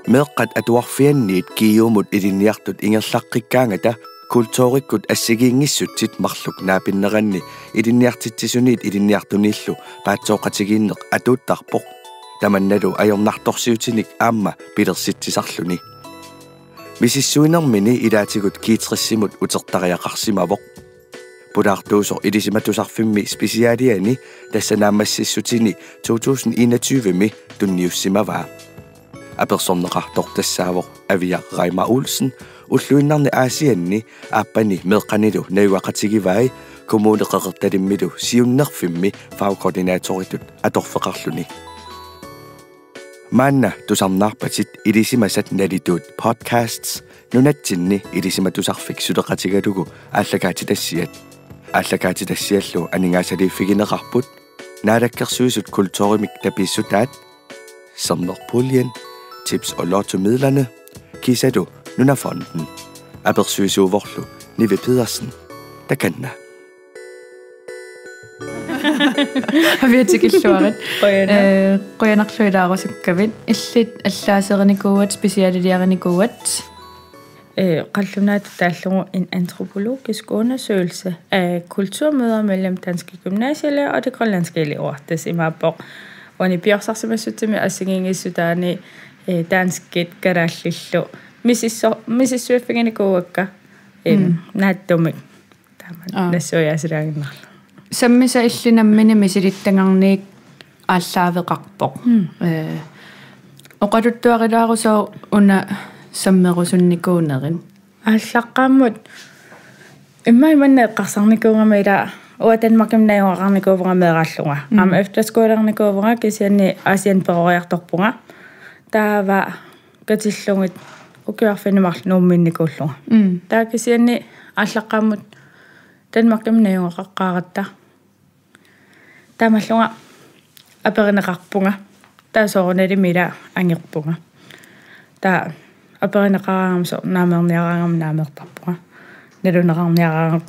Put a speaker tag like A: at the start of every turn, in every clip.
A: meeqqat atuarfianniit kiiumut ilinniartut ingerlaqqikkaangata kultuurikkut assigiingissutsit marluk naapinneranni ilinniartitsisuniit ilinniartuniillu paatsooqatigiinneq atuuttarpoq tamannalu ajornartorsiutinik aamma pilersitsisarluni misissuinermini ilaatigut kiitrissimut utertariaqarsimavoq pulaartuusor ilisimatusarfimmi spesiaaliani tassanaamassissutini 2021mi tunniussimavaa apersorneqartor tassaavoq avia Raima Olsen ulluinnarni aasianni aappani meeqqanilu nayuaqatigivai kommuneqeqertalimmilu siunnerfimmi fagkoordinatoritut atorfeqarluni manna tusarnaarpatit ilisimasat nalitut podcasts nunatsinni ilisimatusarfik suleqatigalugu ааллакаатитассиаллу анингаасалииффигинеқарпут наалаккерсуисут культуримик таписсутаат Sommerpuljen, tips og lottomidlerne, Kisadu, Nunafonden, Abersuisuvorlu, Nive Pedersen, der kan
B: Haviatikilluarit qoyanarluilaarusukkavit illit allaaserenikuuat specialiliarenikuuat qallunaat taallugu en antropologisk undersøgelse af kulturmøder mellem danske gymnasieelever og de grønlandske elever. Det er imapor. Og i bjørsarsamassutimi assingingissudaani danskit karallillu misissuaffiginikuuakka naattumik taaman nassuajaasiraanginnarlu
C: sammisa illinammini misilittangarniik aalлaaveqarpoq oqaluttuarilaaruso una sammerusunnikuunerin
B: ааllaqqaammut imma ila og Danmark najuaqarnikuuvungameeraalluga ama efterskolernikuuvunga kisianni asian peroriartorpunga taava katillungit ukiarfinimarl nuumminnikuulluga taa kisianni ааllaqqaammut Danmark najuaqaqqaaratta taamallunga aperineqarpunga taasoornalimila angirpunga taa aperineqaraangam naamerniaraangam naamertarpunga naluneqarniaraangam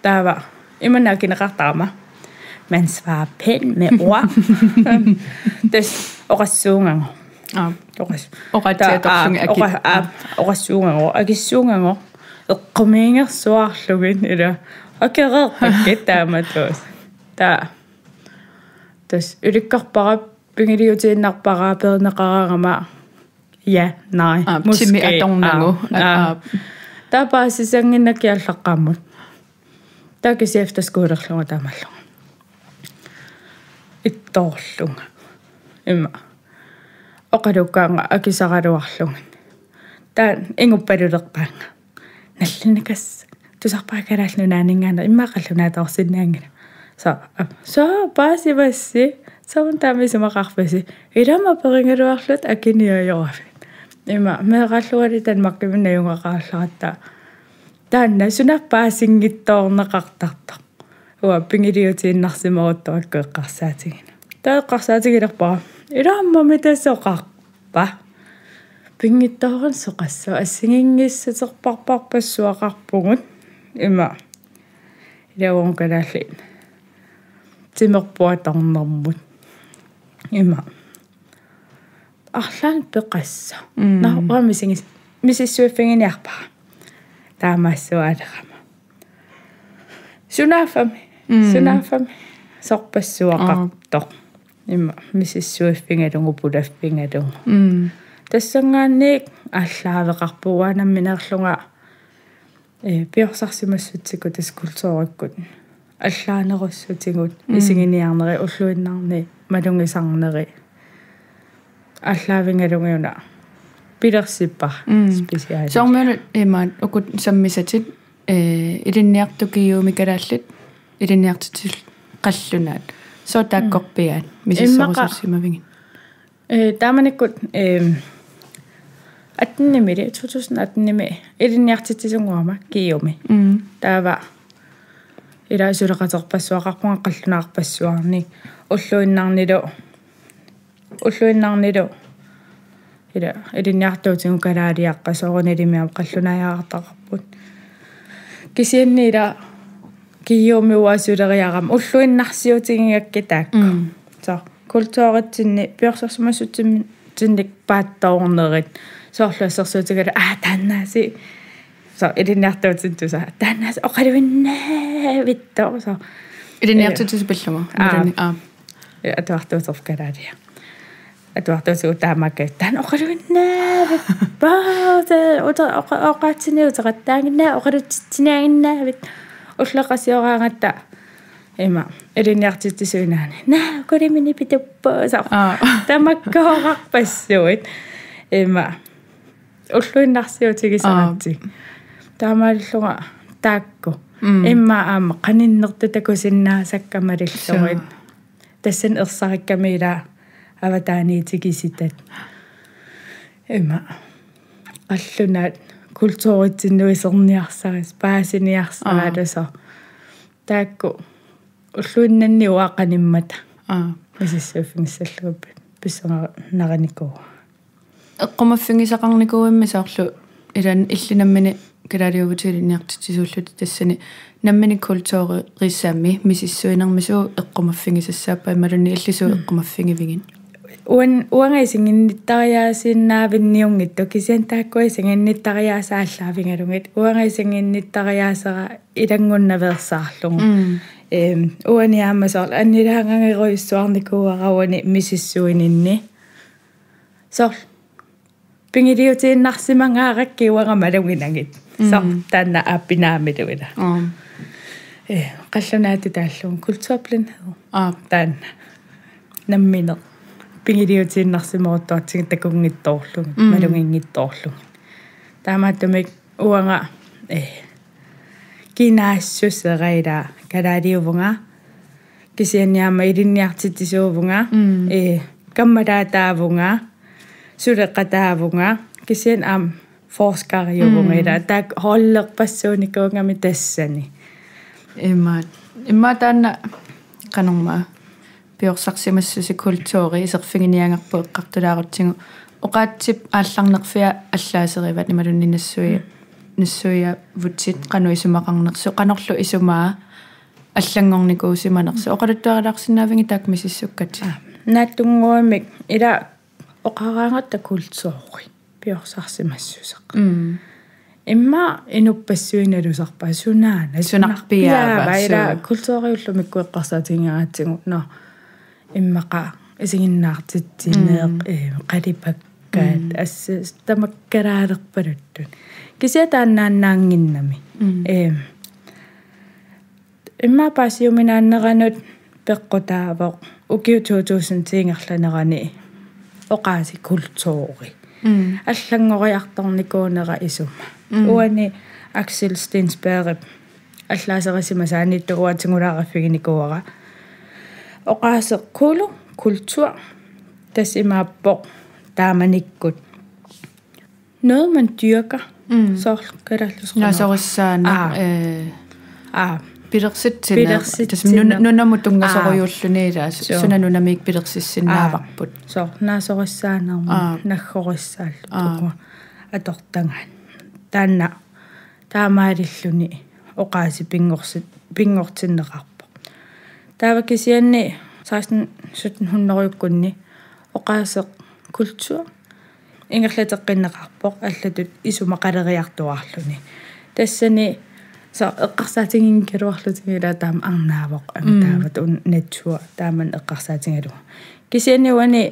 B: taava imannakineqartarama man svarer pænt med ord des orassuungango orassuungango akissuungango eqqumiingersuarlugin ila akereerpakket taamatus taa des ylikkarpara pingiliutiinnarpara perneqaraangama ja nej
C: måske atornango
B: taapaassisanginnakiallaqqaammut taakisi efterskolerlunga taamallunga ittorlunga imma oqalukkaanga akisaraluarlunga taa inguppalulerpaanga nallinakas tusarpaakalaallunaaningaana immaaqallunaataorsinnaangina so paasivassi saun taamisumaqarpasi ilama peringaluarlut akiniajorafi imma meeqalluali Danmarkkiminajungaqaallaratta taanna sunappaasingittoorneqartarta uа pingiliutiinnarsimeruttuakku eqqarsaatigina taeqqarsaatigilерпара ilaamma mitassoqarpa pingittoorun soqasso assingingissaterparparpassuaqarpugut imma ilawun kalaalliin timerpuatornermut imma arlaan peqassa narpamisingis misissuiffinginiarpara taamassualerama sunaafami sorpassuaqartoq imma misissuiffingalungu pulaffingalungu tassangaanniik aalлaaveqarpuuaanamminerlunga piorsarsимассутсикут искултуориккут аллааnerussutigut isinginiarneri ulluinnarni malungisarneri аллаавингалунгиуна пилерсиппар специаали
C: сормерут имаат укут саммисатит илинниартукиуумикалааллит илинниартитил қаллунаат соотааккорпиаат мисиссорусуссимавингит
B: тааманиккут 2018 илинниартитсунгуама киуми таава илаасулеқатерпассуақарпунга қаллунаарпассуарни уллуиннарнилу ила илинниартуутингу калаалиаққасоорунилимиам қаллунаяартақарпут кисианни ила киюми уасулериарам уллуиннарсиутингиакки таакку со культууритсинни пиорсерсумассутсимми tinnik paattoornerit soorluassерsuutigal taannaasi so idinniartuutin tusa taannaasi oqaluinnaavitto so
C: idinniartuutis palluma
B: atuartuutorfkalaalia atuartuusu taamaka taan oqaluinnaavit paata oqaatsiniuteqattaanginnaa oqalutitsiniaginnaavit уллеқасиораангатта има элинниартитсуинаани наа колимини питуппаа тамаккоорарпассуит има уллуиннарсиутигисаратси таамааллуга таакку имма аама qaninnертутакусиннаасаккамалиллугит тассан ерсариккамила аватааниитигиситат има аллунаат культууритсиннуисерниарсарис паасиниарсааласо таакку уллуиннанни уақаниммата мисиссуффингиссаллугуппат писсера нараникуа
C: эққумаффингисақарникууимми саарлу илан иллинаммини калаалиугутилинниартитсууллут тассани наммини культуuri риссаами мисиссуинермисуу эққумаффингисассааппа ималунни иллисуу эққумаффингивигин
B: уангаисингинниттариаасиннаавинниунгитту кисиан тааккуисингинниттариаасааллаавингалугит уангаисингинниттариаасера илангуннаверсаарлугу уаниаамасоор аннилаангангеруйуссуарникууарауани мисиссуининни соор пингилиутииннарсимангааракки уангамалугинагит соор таанна ааппинаамилуила қаллунаату тааллугу культурплен таанна намминер пингилиутииннарсиморуттуатсиги такунгиттоорлугу малугингиттоорлугу таамааттумик уанга кинаассуссерайла калаалиувунга кисианниама илинниартитсуувунга каммалаатаавунга сулеққатаавунга кисиан аам форскариувунга ила таак холлерпассууникуунгами тассани
C: имма таанна канорма пиорсарсимассуси культуuri исерфигиниангарпу эққартулаарутсигу оqaатсип аалларнерфиа аллаасериват нималуннинассуи нассуя вутсит кануисумақарнерсу канорлу исумаа аллангорникуусиманерсу оқалуттуарилаарсинаавинги таак мисиссуккати
B: нааттунгуамик ила оқараангатта культуuri пиорсарсимассусеқ имма инуппассуиналусарпаа сунаана
C: сунарпиаава
B: ила культууриуллумикку эққарсаатингааатсигу но иммаqa исигиннаартитсинеэқ қалипаккаат ассас тамаккалаалерпалуттун кисиатааннааннаангиннами имма пассиуминааннеранут пеққутаавоқ укиу 2000 оqaasi культуuri аллангориарторникуунера исума уани Axel Stensberg аллаасерисимасаанитту уатингулаараффигиникуара оqaасеққулу культур тасимааппоқ тааманиккут noget man dyrker så kalaallusquna
C: насориссаана пилерситсина тасми нуннамутунгасоруйууллунила сунанунамик пилерсиссиннааварпут
B: so наасориссаанаарма наггориссааллу атортангаан таанна таамаалиллуни оqaasi пингортиннеқарпо таава кисианни 1700-юккунни оqaасеқ культур ингерлатеққиннеқарпоқ аллатут исумақалериартуарлуни тассани så эққарсаатингин калуарлутигила таама арнаавоқ таават натуа тааман эққарсаатингалу кисианниуани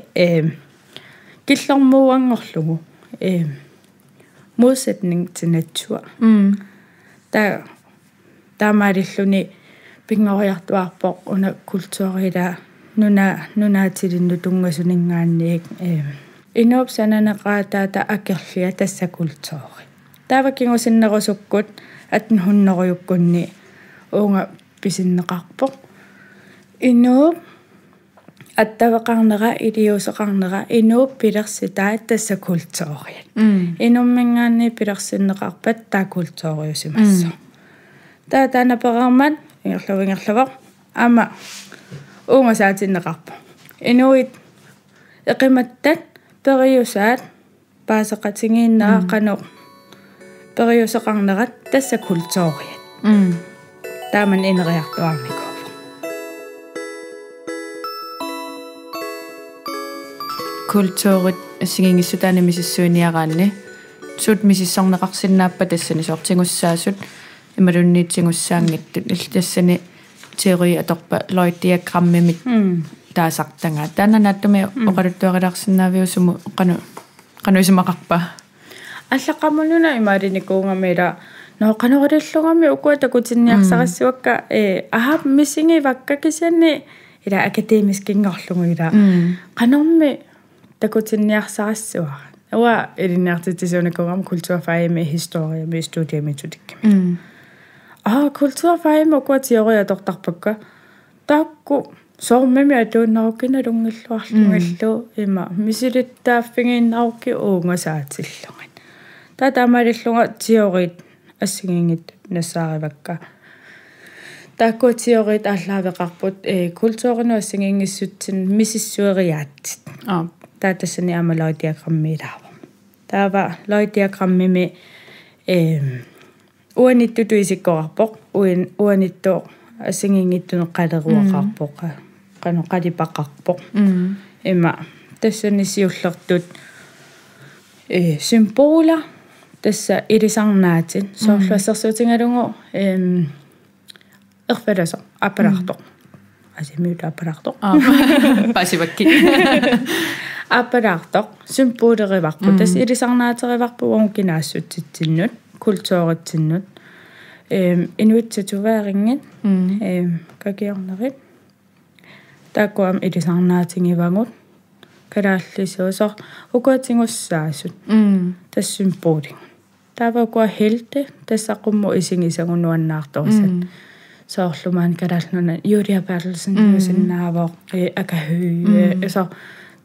B: киллэрмууангорлугу modsætning til natur таамаалиллуни пингориартуарпоқ уна культуурила нунаатилинну тунгасунингаанниик инуп сананеқаатаата акерлиа тасса культуури тааваккингусиннерусуккут 1800-юккунни уунга писиннеқарпоқ инуп аттавеқарнера илиусеқарнера инуп пилерситаат тасса культууриат инуммингаанни пилерсиннеқарпат таа культууриусимассо таатаанаперармат ингерлавоқ ама уунга саатиннеқарпо инуит эқиматтат периусаат паасеқатингииннаа қано периусеқарнерат тасса культууриат тааман инериартуарникоо
C: культуурит ассигингиссутаани мисиссуиниараанни сут мисиссорнеқарсиннааппа тассани соортингуссаасут ималунниитсингуссаангиттут иллтассани теория аторпа лоидиаграммимит таасартангаа тананааттуми оқалуттуарилаарсинаавиусуму қануисимақарпа
B: аллаққаммунуна имаалиникуунгамила ноқанориллугами укуатакутинниарсарассуакка ахап мисинги ваккакисианни ила академискингорлугуила qanорми такутинниарсарассуара уа илинниартитсуунакугам культурфаими historiami студиамитутикками культурфаими укуатиориа тортарпакка таакку соормами атууннаруккина лунгиллуарлунгаллу има мисилиттааффигииннарукки уungасаатиллуган татамалиллунга теорит ассигингит нассааривакка таакку теорит аллаавеқарпут культуурину ассигингиссутсин мисиссуериааттит таатассани амалоидиаграммилаава таава лоидиаграммими уаниттуту исиккорарпоқ уаниттоо ассигингиттуне қалеруақарпоқ каноқалипақарпоқ има тассани сиуллертут символа тасса илисарнаатин соорлуассерсуутингалугу эрфаласо аппалартоқ асимиута аппалартоқ
C: пасивакки
B: аппалартоқ символериварпу тас илисарнаатериварпу уангинаассутситсиннут культууритсиннут инуитсатуваарингит какиорнерит тааккуам илисарнаатингивангут калааллисуусор укуатингуссаасут тассимполи таавакуа хелте тассаққумму исингисагунуаннаарторисат соорлумаан калаалнуна Юлия Берлсен юсиннаавоо акахүй эсо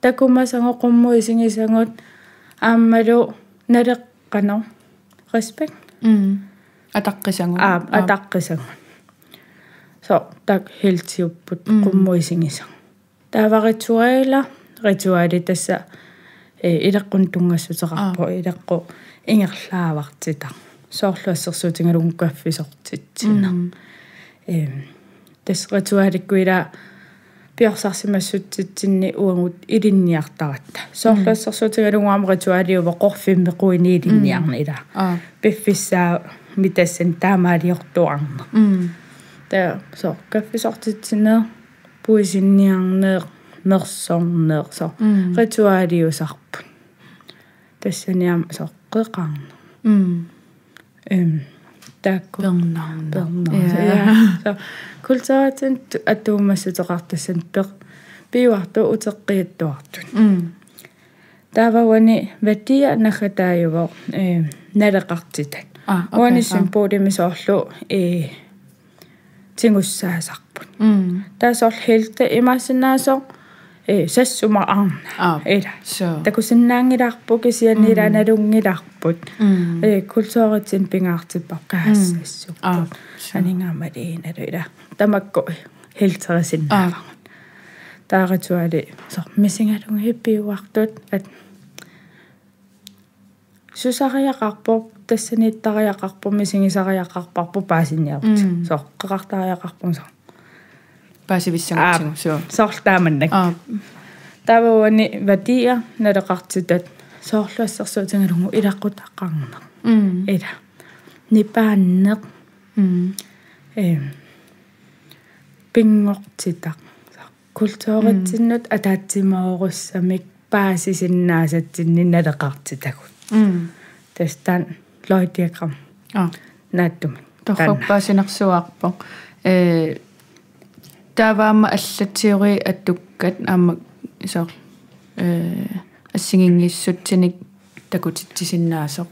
B: такумасангоқумму исингисагут ааммалу налеққано респект
C: атаққисангу
B: атаққисангу со так хелтиуппут қумму исингисаг тааваритуаила ритуали тасса илаққун тунгассутерарпо илаққу ингерлаавартита соорлуассерсуутингалугу каффисортитсина тас ритуаликкуила пиорсарсимассутситсинни уангут илинниартаратта соорлуассерсуутингалугуам ритуалиува қорфиммеқуини илинниарнила пиффиссаа митассан таамаалиортуарна та со каффисортитсина пуисинниарнеэ мерсорнеэрсо ритуалиусарпут тассаниам соққеқарна таакку со культуратин атуумассутеқартассан пиуарту утеққиаттуартут таавауани ватия нахатааюво налеқартитат уани симполимисоорлу тингуссаасарпут таасоор хелта имаасинаасоо сассума арна эла такусиннаангилаарпу кисианнилааналунгилаарпут культууритсин пингаартиппаркаассассу анингаамалииналуила тамакку хелтерисиннааваа тааритуали сор мисингалунг хиппиуартут ат сусариақарпо тассаниттариақарпу мисигисариақарпарпу паасинниарут сор қеқартариақарпун сор
C: паасивиссангутсигу соо
B: соорлааманнак тавауани ватия налеқартитат соорлуассерсуутингалугу илаққутаққарнеқ ила нипааннеқ пингортитақ культууритсиннут атаатсимаоруссамик паасисиннаасатсинни налеқартитагут тастан лоидиаграм нааттумик
C: торфоппаасинерсуаарпо тааваама аллатсиори аттуккат аама исоор ассигингиссутсиник такутитсиннаасоқ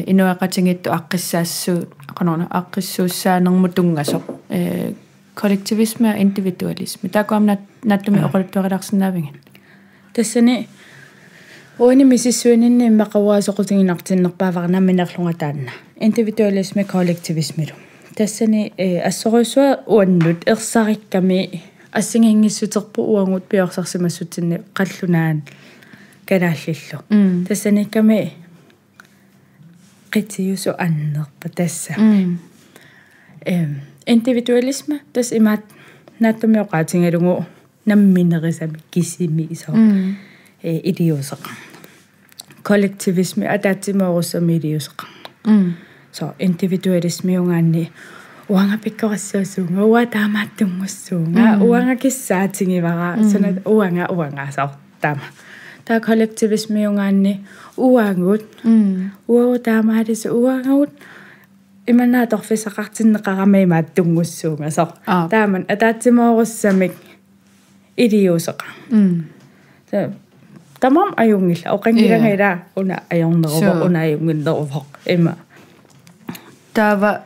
C: инуақатингитту аққиссаассуу қанорна аққиссууссаанерму тунгасоқ коллективисме og individualisme таакуамна нааттуми оқалуттуариларсинаавингит
B: тассани уани мисиссуининни иммақауаасоқутингинартиннерпааварна минерлунга индивидуалисме коллективисмилу тассани ассоруйсуа уаннут ерсарикками ассингингиссутерпу уангут пиорсарсимассутсинни қаллунаан калааллиллу тассаникками qitiusu annerpa tassa individualisme tas imat naattumioqaatingalungu namminerisami kisimi iso idiuseqa kollektivismi ataatsimoorussami idiuseqa so individualismi ungaanni uanga pikkorassuusuunga uа taamaattunngussuunga uanga kissaatingivara sanat uanga so tama ta kollektivismi ungaanni uangut taamaatis uangut imana torfisaqartinneqaramiimaattunngussuunga so taaman ataatsimoorussami idiuseqa tamam ayungilla oqangilangaila una ayorneruvo una ayunginneruvo ima
C: tava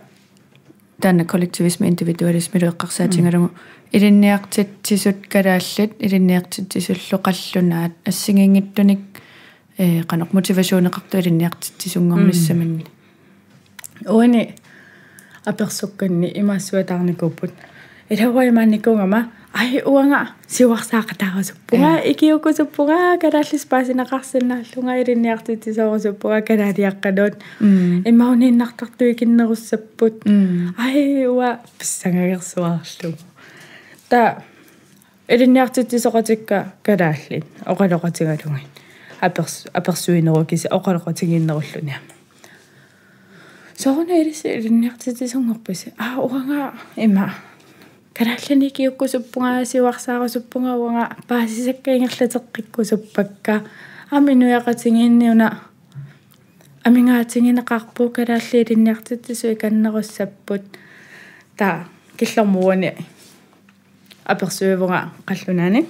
C: tanna kollektivismi individualismi lueqqarsaatingalugu ilinniartit tisut kalaallit ilinniartit tisulluqallunaat assingiingittunik qanoq motivatiooneqartu ilinniartit tisunngornissamanni
B: uani apersukkanni imaassuataarnikupput ilawaimaannikungama ai uanga siwarsaaqataarusuppunga ikiukusuppunga kalaallispaasinaqarsinnaallunga ilinniartitisoorusuppunga kalaaliaqqaluut immauninnartartu ikinnerussapпут ai uа pissangagersuarlu ta ilinniartitisoqatikka kalaallin oqaloqatigalungin apersuinerukisi oqaloqatiginnerulluni soona ilinniartitisongorpisi uanga ima kalaallani kiukkusuppunga siwarsaarusuppunga uanga paasisakkaingerlateqqikkusuppakka aminuiaqatingiinniuna amingaatigineqarpu kalaalli ilinniartitisu ikannerussapпут ta killormuuni apersuivunga qallunaani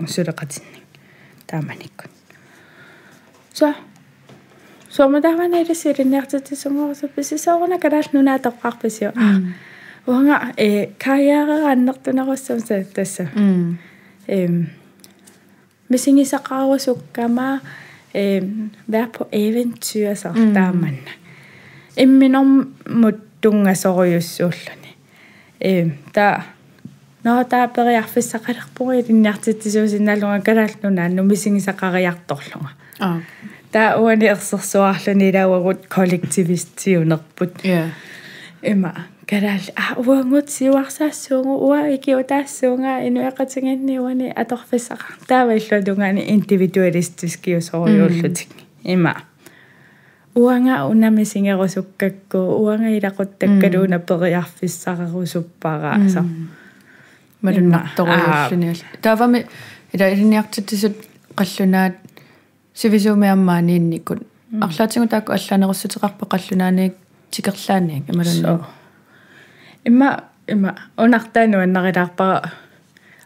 B: suleqatinni taamanikkun so madavana ilinniartitisongorusupisi soorna kalaallnunaatoqqarpisio uanga karriere-annertunerussam tassa missingisaqarusukkama vær på eventyr så taamanna imminormut tungasoriussuulluni ta periarfissaqalerpuri ilinniartitisuusinnaalunga kalaallnunaannu missingisaqariartorlunga ta uani ersersuarluni ilauagut kollektivistiunerput ima kalaal uangut siwarsaassuungu ua ikiutaassuunga inueqatinginni uani atorfissaqa taavailluatungani individualistiskiusoriullutik ima uanga unamisingerusukkakku uanga ilaquttakkaluuna periarfissaqarusuppara so
C: madunartoruullunia taavami ila ilinniartitisut qallunaat sivisuumiammaaniinnikut арлаатингу таакку аллаанеруссутеқарпа қаллунааник тикерлааниак ималунна
B: имма унартаану аннарилаарпара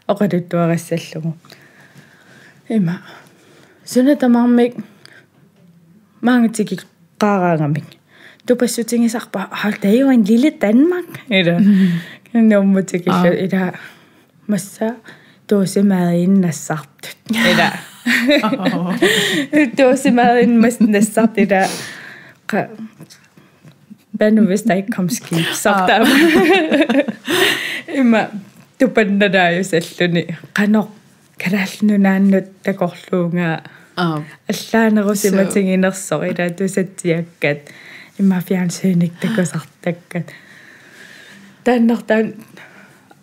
B: оқалуттуарассаллугу имма сунатамармик маангатики qaaраангамик тупассутингисарпа det er jo en lille Danmark eller nummutikillu ila massa dåsemad nassart eller dåsemad nassart ila hvad nu hvis der ikke kom skib sagt der imma tupanna der jo salluni qanor kalaallunaannut takorluunga allaanerusimatinginersor ila tusatiakkat imma fjernsynik takusartakkat tannertan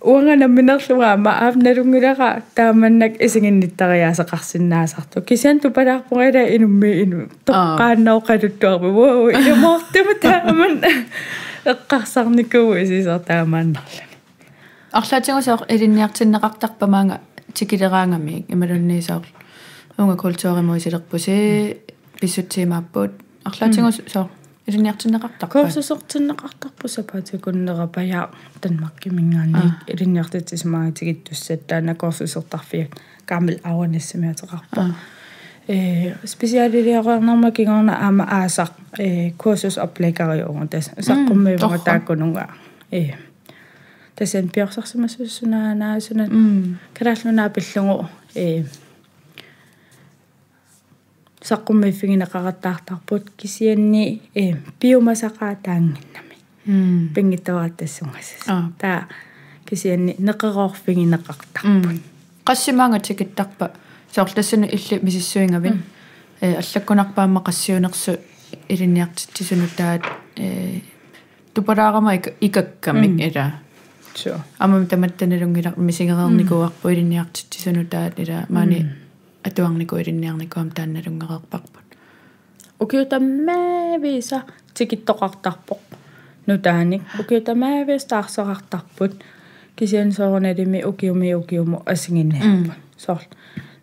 B: uangana minerluga ma afnalungulera taamannak isinginnittariaseqarsinnaasartu kisian tupalarpurila inummi inu toqqaannoqaluttuarpu wow ilumortuma taaman eqqarsarnikugu isisartaamannerla
C: арлаатингусоор илинниартиннеқартарпамаанга тикилераангамик ималунниисоор унга культуримуисилерпуси писсутсимааппут арлаатингусоор илинниартиннеқартарпа
B: корсусортиннеқартарпусапаатикуннерапая танмаккимингаанник илинниартитисмаагатигиттуссаттаана корсусортарфиак gammel awanissimиатеқарпа специалилиақарнэрмакигорна аама аасақ курсусоплегериугу тас саққуммивунга тааккунунга тасан пиорсарсимассуссунаанаа калааллунаа пиллугу саққуммиффигинеқараттаартарпут кисианни биомасақаатаангиннами пингиттавааттассунгасас таа кисианни неқероорфигинеқартарпут
C: qassimaangatikittarpa sooрлассуна илли мисиссуингавин аллаккунарпаама qassiунерсу илинниартитсунутаат тупараарама икаккамик ила амам таматтаналунгилар мисигереерникуарпу илинниартитсунутаат ила маани atuarniku ilinniarnikuam taannalungereerparput
B: ukiutamaaviisa tikittoqartarpoq nutaanik ukiutamaaviis taarserartarput kisian soornalimi ukiumu asinginnaaput soorl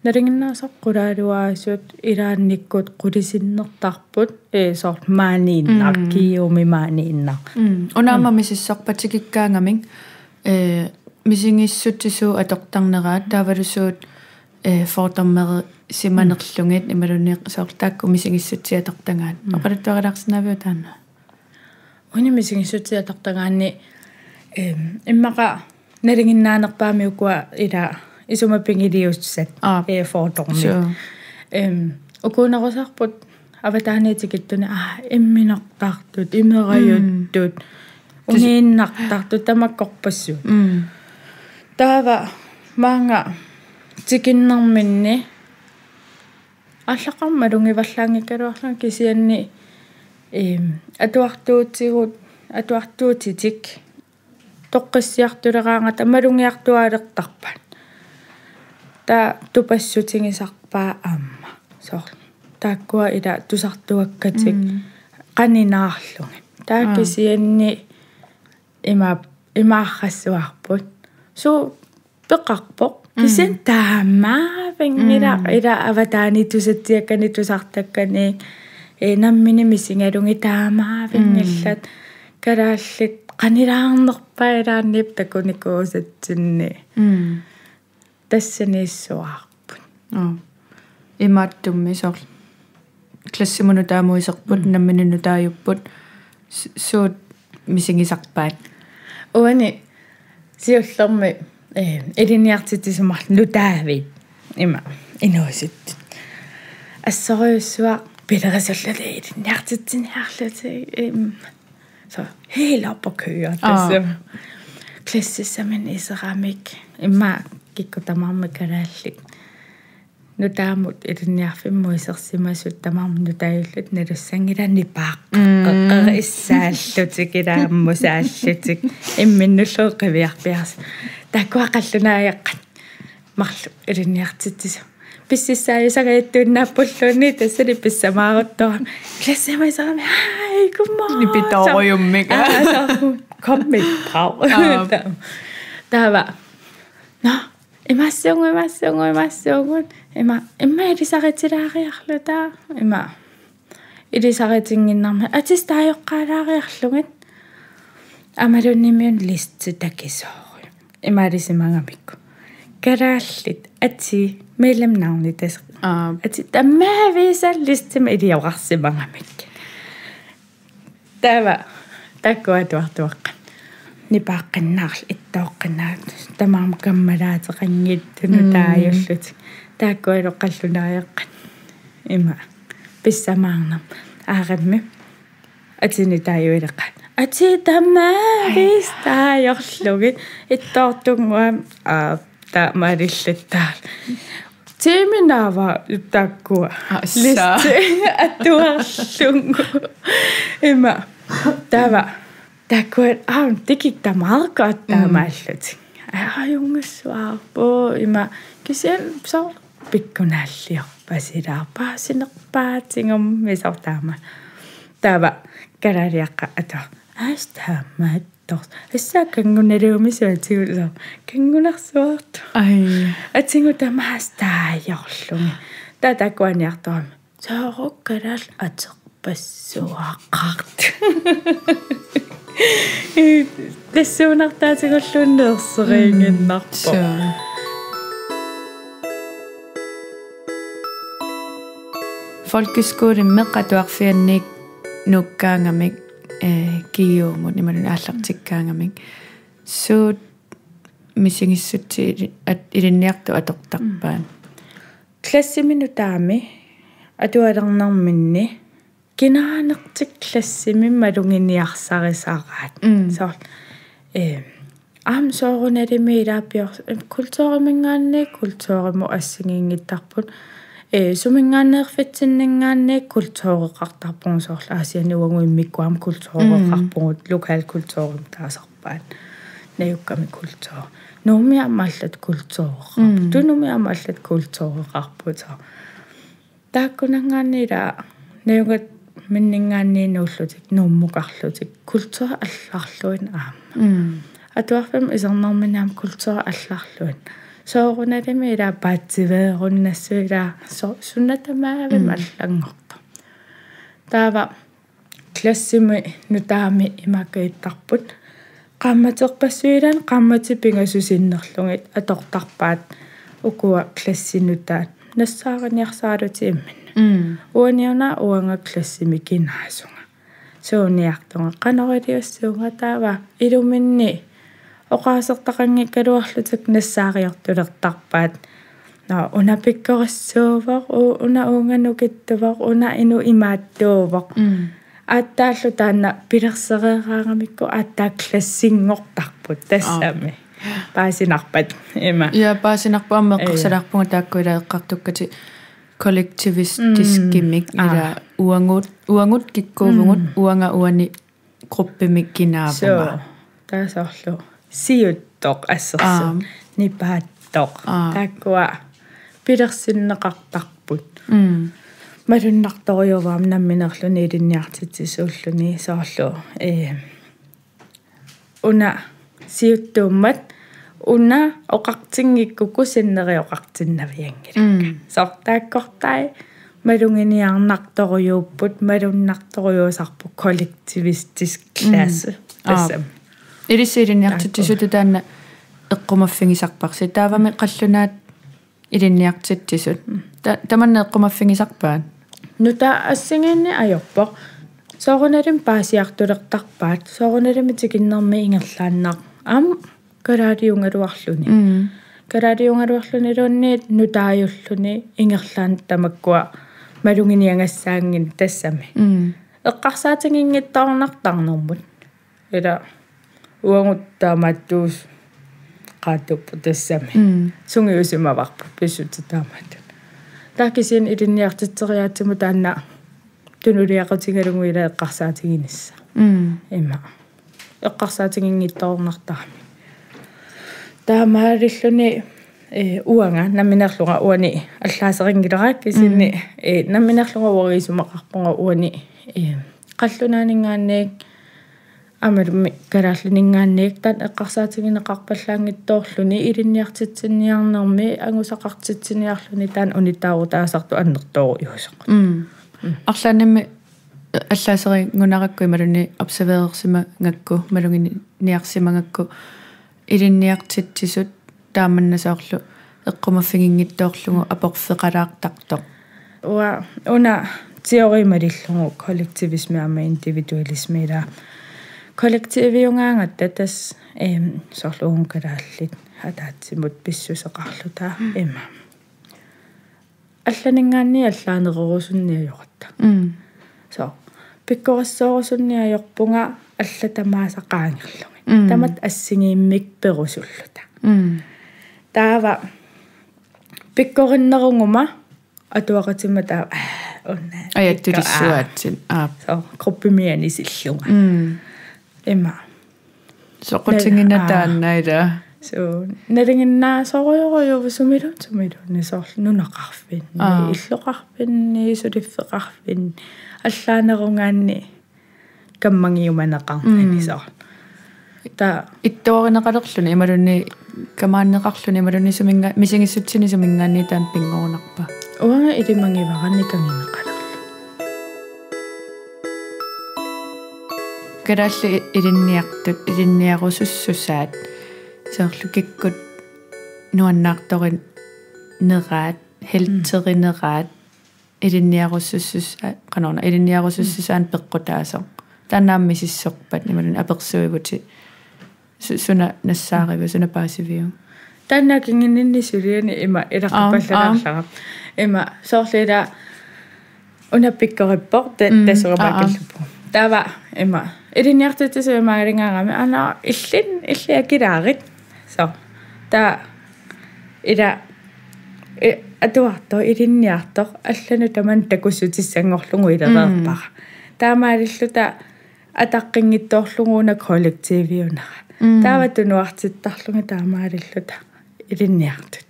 B: naringinnaasaq qulaaluaasuut ilaannikkut qulisinnertarput soorl maaniinnaakkiumi maaniinnar
C: unaama misissarpatikikkaangaming misingissutisu atoqtarneraat taavalusuut fortammeri simanerlungit imalunniq soortaakku misingissutiatortangaat oqaluttuarilarsinaaviu taanna
B: uni misingissutiatortangaanni immaqa naringinnaanerpaami ukua ila isumapingiliussat fortormi ukuunerusarput avataaniitikittuni imminertartut imerayuttut uniinnartartut tamakkorpassuut taava maanga tikinnerminni allaqarmalungivallaangikkaluarlan kisianni atuartuutitik toqqisiartuleraangata malungiartualertarpan ta tupassutingisarpaa aamma soor taakkua ila tusartuakkatik qaninaarlungi taakisianni imaarrassuarput suu peqarpoq kisian taammaaving ila avataani tusattiakkani tusartakkani nammini misingalungi taammaavingillat kalaallit qanilaarnerpaa ilaanniip takunikuusatsinni тассанииссуаарпут
C: имааттумми сор классимуну таамуисерпут намминину тааюппут суут мисигисарпаат
B: уани сиуллерми элиниартитисумар нутаавит има инууситтит ассориуссуа пилерисуллали элиниартитсиниарлути så helt op og køre klassissamen iseramik imma kikkutamarma kalaallik nutaamut iliniarfimmuisersimasut tamarmu taayullut nalussangilani paaqqeqqeqqer issaallutik ilaammusaallutik imminnullu qiviarpiars taakkuaqallunaajaqqa marlu iliniartittisu pississaajusaгаиттууннааппуллуни тассали писсамаарутторам классамайсарами хай гуммаа
C: нипиторюммика
B: kom med et brag der var nå имассунгун имма илисаритилаариарлута има илисаритингиннарма атистаайоққалаариарлугит амалуннимиун листти такисоору имаалисимангамикку карааллит ати мелlemnavni tas ati таммаависа листима илиоқарсимангамик тава таккуатуартуаққа нипааққиннаарл иттооққинаат тамаам каммалаатеқангиттуну тааюллут тааккуалоққаллунааяққат има писсамаарнам аарамми атини тааюилеққат ати таммаавис таайорлугит иттоортунгуам та мариллаттаа теминава таккуа листи атуарлунгу има тава таккуа тикик тамаар гаттаамааллут аюнгуссуарпо има кисен со пиккунааллиорпасилаарпаа синерпаатингум мисортаама тава карариаққа ато астаамаат ассааккангунналуумисуатигулло кангунарсуарт
C: ай
B: атингутамаастаайорлуми татакуаниарторам сооруккалал атерпассуааққарт тассуунартаатигуллууннеерсериингиннарпо
C: folkeskolen meqqatuarfiannik nukkaangamik kiiuumut nimalun ааллартиккаангамик суут мисигиссутси at илинниарту аторторпаан
B: классиминутаами атуалернарминни кинаанертик классимим малунгиниарсарисаараат соор аам сооруналими илааппиор культуримингаанни культуримо ассигингиттарпут сумингааннеерфитсиннингаанни культуреқартарпугу соорлу аасиануагуиммиккуам культуреқарпугут локал культурим таасарпаат наюкками культур нуумиамааллат культуураа тунумиамааллат культуураарпута тааккунангаанниила наюгат миннингаанниинууллутик нууммукарлутик культура аллаарлуин аама атуарфам исернэрминаам культура аллаарлуин сооруналими ила паатсивееруннассуила суннатамаавим аллангорта таава классими нутаами имакаиттарпут qammaterpassuilan qammati pingasusиннерлугит атортарпаат укуа классинутаат нассаарниарсаалути иммин уаниуна уанга классими кинаасунга сууниартунга канорилиуссуунга таава илуминни оқаасертақангиккалуарлутак нассаариортулертарпаат унапиккорассуувар уна уунганукиттувар уна ину имааттуувар аттааллу таанна пилерсереераагамикку аттаа классингортарпут тассами паасинарпат има
C: я паасинарпаамме эққарсалаарпунга тааккуила эққартуккати коллективистискимик ила уангут киккуувгут уанга уани группимик кинаавума
B: таасоорлу сиуттоқ ассерсу нипааттоқ тааккуа пилерсиннеқартарпут малуннарторюваам намминерлүни илинниартитсууллуни соорлу уна сиуттууммат уна оқартингиккуку синнериоқартиннавиангилакка сортааккортай малунгиниарнарторюуппут малуннарторюусарпу коллективистиск классе тассам
C: илиссилинниартитсуту таанна эққумаффигисарпарси таавами қаллунаат илинниартитсисут таманне эққумаффигисарпаат
B: нута ассингинни ajorpoq сооруналим паасиартулертарпаат сооруналими тикиннэрми ингерлааннар аам карариунгалуарлуни луунниит нутаажуллуни ингерлаан тамаккуа малунгиниангассаангин тассами эққарсаатингингиттарнартарнэрмут ила уангуттаамааттуус qaatuppu tassami sungiusimavaqpu pissutitaamatu taakisiin ilinniartitseriaatimu taanna tunuliaqutigalunguila eqqarsaatiginissa ima eqqarsaatiginngittornartarmi taamaalilluni uanga namminerlunga uani allaaseringileraak kisinni namminerlunga uarisumeqarpunga uani qallunaaninggaanniik амалми калааллинингаанниик таан эққарсаатигинеқарпаллаангитторлуни илинниартитсинниарнерми ангусақартитсиниарлуни таан унитаавутаасарту аннертору юусеқ
C: арлааннами аллаасери гунаракку малуни обсерверсима гакку малугини ниарсимагакку илинниартитсисут тааманнасаорлу эққумаффигингитторлугу апорфеқалаартартоқ
B: уа уна теорималиллугу коллективисмиама индивидуалисмила коллективиунгаангатта тас сорлуун калааллит хатаатсимут писсусеқарлута има алланингаанни аллаанерерусунниажоқатта со пиккорассоорусунниажорпунга аллатамаасақаангерлуги тамат ассигииммик перусуллута таава пиккориннерунгума атуақатима таа онна
C: аятулиссуаатсин
B: со группимианисиллунга има
C: соқутингинатааннаила
B: so neringinna sorioruyuvu sumilun nisorlu nunaqarfinni illoqarfinni suliffeqarfinni allaanerungaanni kammangiumaneqarnani sor ta
C: ittuorineqalerluni imalunni kamaanneqarluni imalunni suminga misingissutini sumingaanni taan pingoornerpa
B: uanga ilimangivaranni kangineqalerlu
C: kadalli ilinniartut ilinniarusussusaat соорлукиккут нуаннаарторин нерат хелтеринерат илинниаруссуссус канорна илинниаруссуссусаан пеққутаасо танаамми сиссорпат нималун аперсуивути суна нассаариву суна паасивиу
B: таннакингиннинни сулиани има илаққапаллаарлага има соорлила унаппиккориппор тассугамакаллуппу тава има илинниартитсуимаагалингаагами ана иллиакилаарит so ta ila atuarto ilinniartor allanu taman takussutissangorlungu ilereerpara taamaalilluta ataqqinngittorlunguuna kollektiiviunara таавату нуартиттарлунга таамаалиллута илинниартут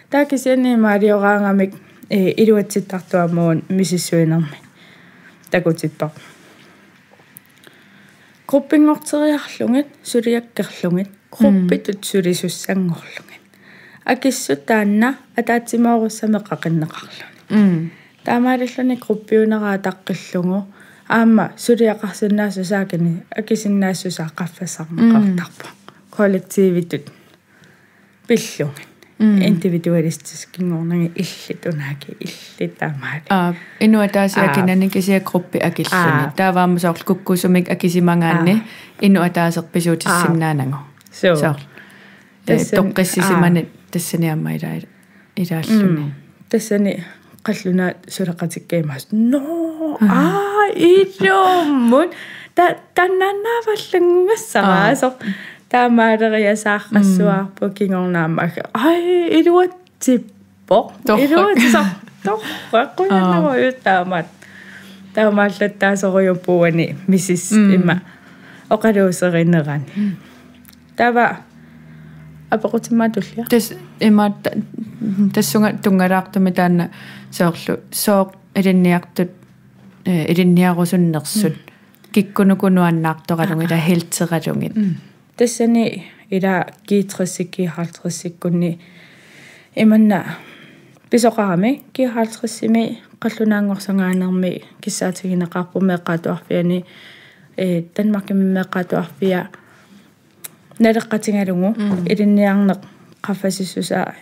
B: таакисиани маалиораангамик илуатситтартуамуун мисиссуинерми такутиппа группингортериарлугит сулиаккерлугит группитут сулисуссангорлугит акиссут таанна атаатсимааруссамеқақиннеқарлуни таамаалиллуни группиунераа таққиллугу аама сулиақарсинаассусаакани акисиннаассусаа қаффасарнеқартарпа коллективитут пиллугит индивидуалистискингорнага иллитунааки иллитаамаали
C: инуатаасиакинани кисиа группи акиллуни тааваама соорлу куккусумик акисимангаанни инуатаасерписуутиссиннаанагу соор тоққиссисиманит тассаниамма илааллуни
B: тассани қаллунаат сулеқатиккаимаас но илуммут таннанааваллангугассараасо таамаалериасааррассуаарпу кингорнаамаага илуатсиппо илуатсартоққаққуяннеруйу таамааллаттаасоруйуппуани мисис има оқалуусеринерани тава апоқутимаатуллиа
C: тас има тассунга тунгалаартуми таанна сооқ илинниартут илинниарусуннерсут киккунукунуаннаартоқалунгила хелтералунгит
B: тассани ила киитрисиккиихаалтриссиккунни иманна писоқарами киихаалтриссими қаллунаангорсангаанерми киссаатигинеқарпумеққатуарфиани танмаркиммеққатуарфиа налеққатингалугу илинниарнеқ қаффасиссусаа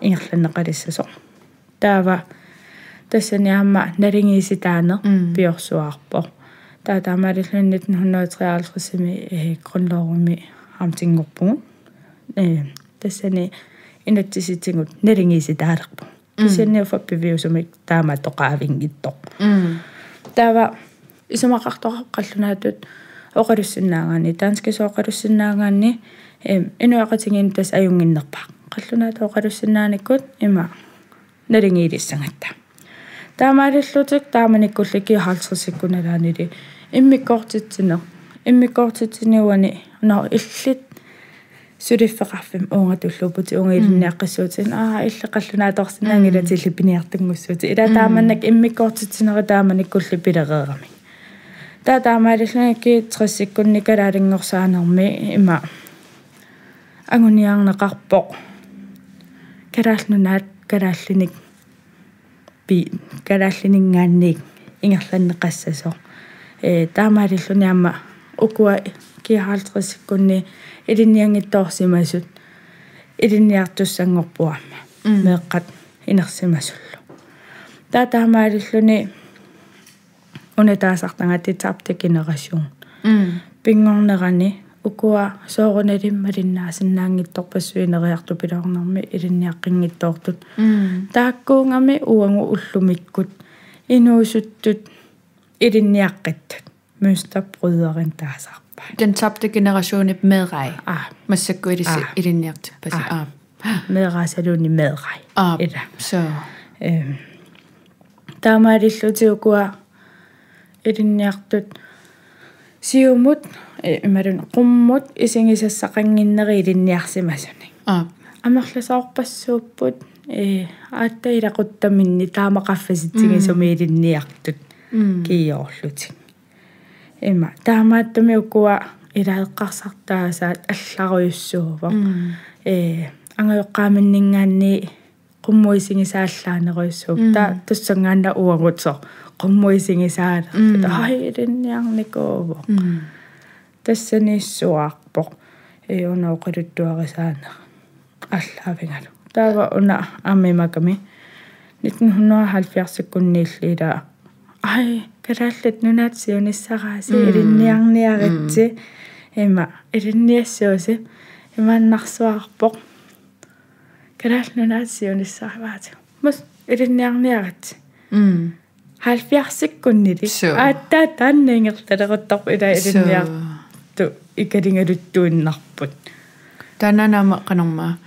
B: ингерланнеқалиссасо таава тассаниамма налингииситаанер пиорсуаарпо таамаалиллун 1953-ми грунлоруми амтингорпугу тассани инатсиситингут налингииситаалерпу кисианниуфаппивиусумик таама тоқаавингиттоқ таава исумақартоқ қаллунаатут оқалуссиннаагаани таанскис оқалуссиннаагаани инуақатингин тас аюнгиннерпаа қаллунаат оқалуссиннааниккут има налингиилиссангатта таамаалиллутик тааманиккуллики хаалтерсиккуналаанили иммиккортитсинеуани ноо иллит сулиффеқарфим унгатуллупути унгилинниаққиссуутин иллеқаллунааторсинаангилатилли пиниартангуссуути ила тааманнак иммиккортитсинери тааманиккулли пилереерами таамаалиллуники триссиккунникалаалингорсаанерми има ангуниарнеқарпоқ калаалнунаат калааллиник калааллинингаанник ингерланнеқассасо таамаалиллуниамма укуа киахаалтриссиккунни илинниангитторсимасут илинниартуссангорпуамма меэққат инерсимасуллу таамаалиллуни унатаасартангати тапте генерасион пингорнерани укуа сооруналиммалиннаасиннаангитторпассуинериарту пилорнерми илинниаққингиттоортут тааккуунгами уангу уллумиккут инуусуттут илинниаққиттут мønsterbryderin таасарпа
C: den tabte generation medrej массаккуилисси илинниартиппаси
B: медрасалуни медрай эла
C: så
B: таамаалиллутиукуа илинниартут сиумут ималун qumмут исингисассақангиннери илинниарсимасуни амерласаорпассууппут аатта илақуттаминни таамақаффаситсигисуми илинниартут кииорлутик има таамааттуми укуа илаеққарсартаасаат алларуйуссуува ангайоққааминнингаанни qummuisинgisааллаанеруйуссууп та туссангаанна уагутсо qummuisинgisаалерпут илинниарникуува тассаниссуаарпоқ унаоқалуттуарисаана аллаавингалу таава уна аммимаками 1970-куннииллила калааллат нунаатсиунissaraaси илинниарниаритси има илинниассууси имааннарсуаарпоқ калаалл нунаатсиунissaravaati мус илинниарниаритси 70-куннили аатта тааннингерлалерутторпу ила илинниарту икалингалуттуиннарпут
C: тананаама канорма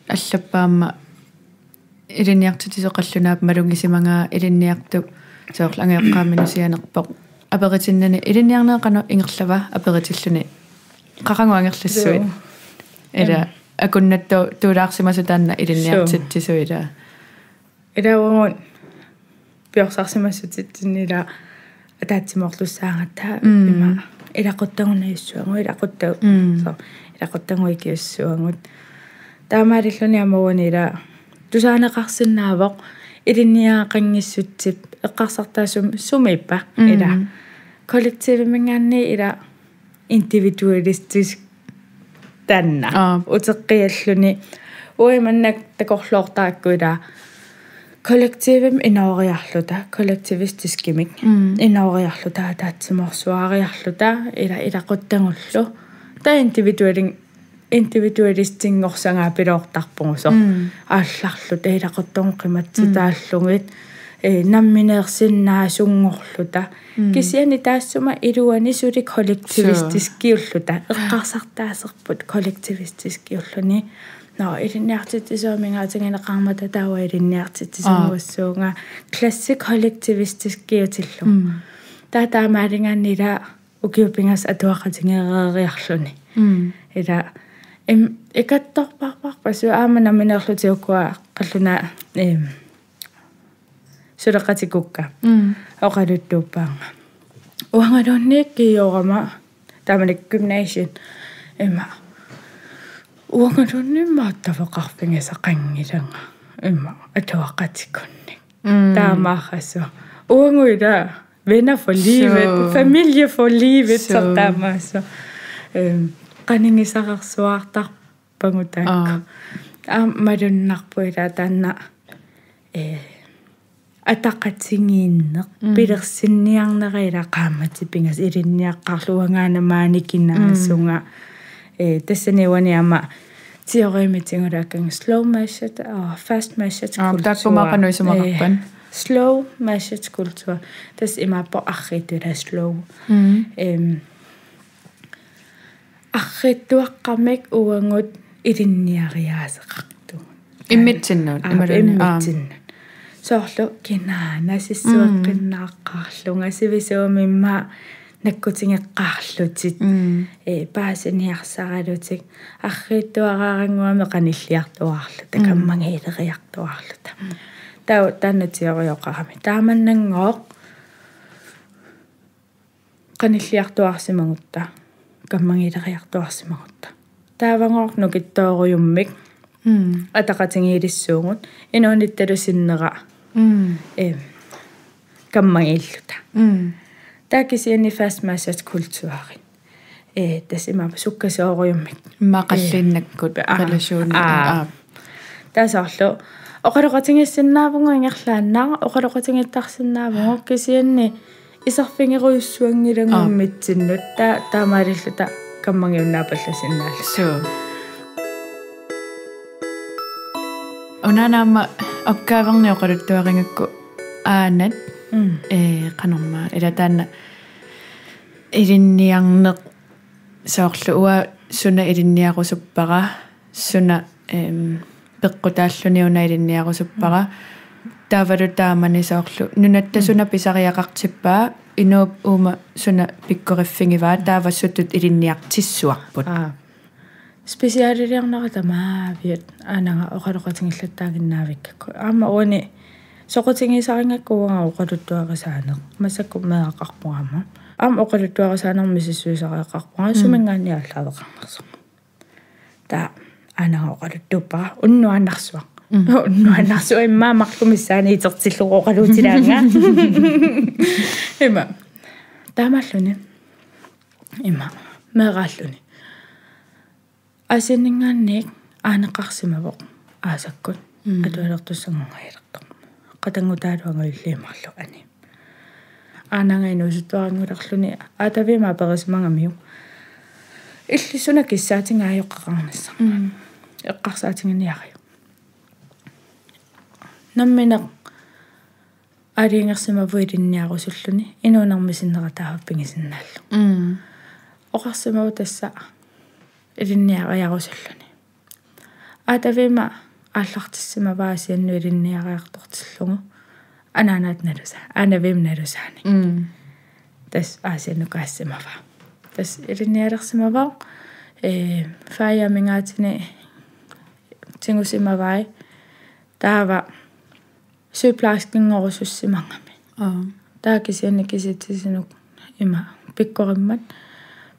C: аллаппаама илинниартутисоқаллунаап малунгисимангаа илинниарту соорлангеэққааминусианерпоқ аперитиннани илинниарнеэқано ингерлава аперитиллуни qaqanguangerlassuit ila akunnattu tuulaarsimasutaanna iliniartitsisuita
B: илауангут пиорсарсимассутитсинила атаатсиморлуссаангатаа има илақуттагунаиссуангу илақуттау илақуттагуикиуссуангут таамаалиллуни амауанила тусаанеқарсинаавоқ илинниаақангиссутсип эққарсартаасум сумиппа ила коллективимингаанни ила индивидуалистис танна утеққиаллуни уиманнак такорлоортааккуила коллективим инаориарлута коллективистискимик инаориарлута таатсиморсуариарлута ила илақуттангуллу та индивидуалистингорсангаа пилоортарпугусо аалларлута илақуттон қиматситааллугит намминеерсиннаа сунгорлута кисиани таассума илуани сули коллективистискиуллута эққарсартаасерпут коллективистискиуллуни но илинниартитсуамингаатингинеқармата таава илинниартитсунгуссуунга классик коллективистискиутиллу таамаалингааннила укиупингас атуақатингерериарлуни ила экатторпарпарпасу ааманаминерлутиуккуа қаллуна сулеқатикукка оқалуттууппаанга уангалуунник киорама тааманик гимнасиум эма уангалууннимааттавеқарпингасақангиланга эма атуақатикунник таамаахасу уангуила venner for livet familie for livet så таамаасу qaningisaqarsuartarpangutaakku маалуннарпуила таанна атақатсигииннеқ пилерсинниарнерила qaammatipingas илинниаққарлуангаанамааникиннаасунга тассаниваниама теоремитингулааккан slow message fast message
C: таккумаақануисумақарпан
B: slow message kultur das imappo arritulla slow arrituaqqamik uangut ilinniariaaseqartu
C: иммитсиннуут
B: иммитсиннут соорlu кинаана сиссуаққиннааққарлунга сивисуумимма наккутингеққарлутит паасиниарсаралутик arrituararangуами qanilliartuарлу такаммангиилериартуарлута таа таанатиориоқарами тааманнангоо qanilliartuarsimagutta каммангилериартуарсимагутта таавангоор нукиттоориуммик атақатингиилиссуугут инунитталусиннера каммангиллута таакисиани fast message kultuari тасима суккасоориуммик
C: мақаллиннаккут релашуун
B: таасоорлу оқалоқатингиссиннаавунгу ингерлааннаа оқалоқатингиттарсиннаавунгу кисианни исарфингеруйуссуангилангуммитсиннут таамаалиллута каммангиуннаапалласиннааллу
C: суу онанаама оккааварни оқалуттуарингакку аанат канормаа илатаана илинниарнеқ соорлу уа суна илинниарусуппара суна пеққутааллуниуна илинниарусуппара таавалу таамани соорлу нунаттасуна писариақартиппаа инууп уума суна пиккориффингиваа таавассутут илинниартиссуарпут
B: специалилиарнера тамаавиат аанага оқалоқатингиллаттаагиннаавиккакку аама уани соқутингисарингаккуунга оқалуттуарисаанеқ масакку меақарпуама аама оқалуттуарисаанер мисиссуисариақарпуга сумингаанниаллаавеқарнерсо та аанага оқалуттуппара уннуаннарсуа уннуаннарсуа иммаамарлумиссаани итертиллуоқалуутилаанга има таамаллуни има меэрааллуни асиннингаанник аанеқарсимавоқ аасаккут атуалертуссангунгайлертор қатангутаалуангуиллиимарлу ани аанангаинуусуттуарангулерлуни аатавима перисмангамиу иллисуна киссаатингаайоққақарнасса эққарсаатингиниариу намминеқ алиингерсимавуилинниарусуллуни инуунэрмисиннератааваппингисиннааллу оқарсимаву тасса илинниариарусуллуни аатавима ааллартиссимаваасианну илинниариартортиллугу анаанат налуса аанавим налусаани тас аасианну каассимава тас илинниалерсимава Faja mingaatine tingusimavai taava sygeplejersken oversussimangami taa kisianne kisitisinuk ima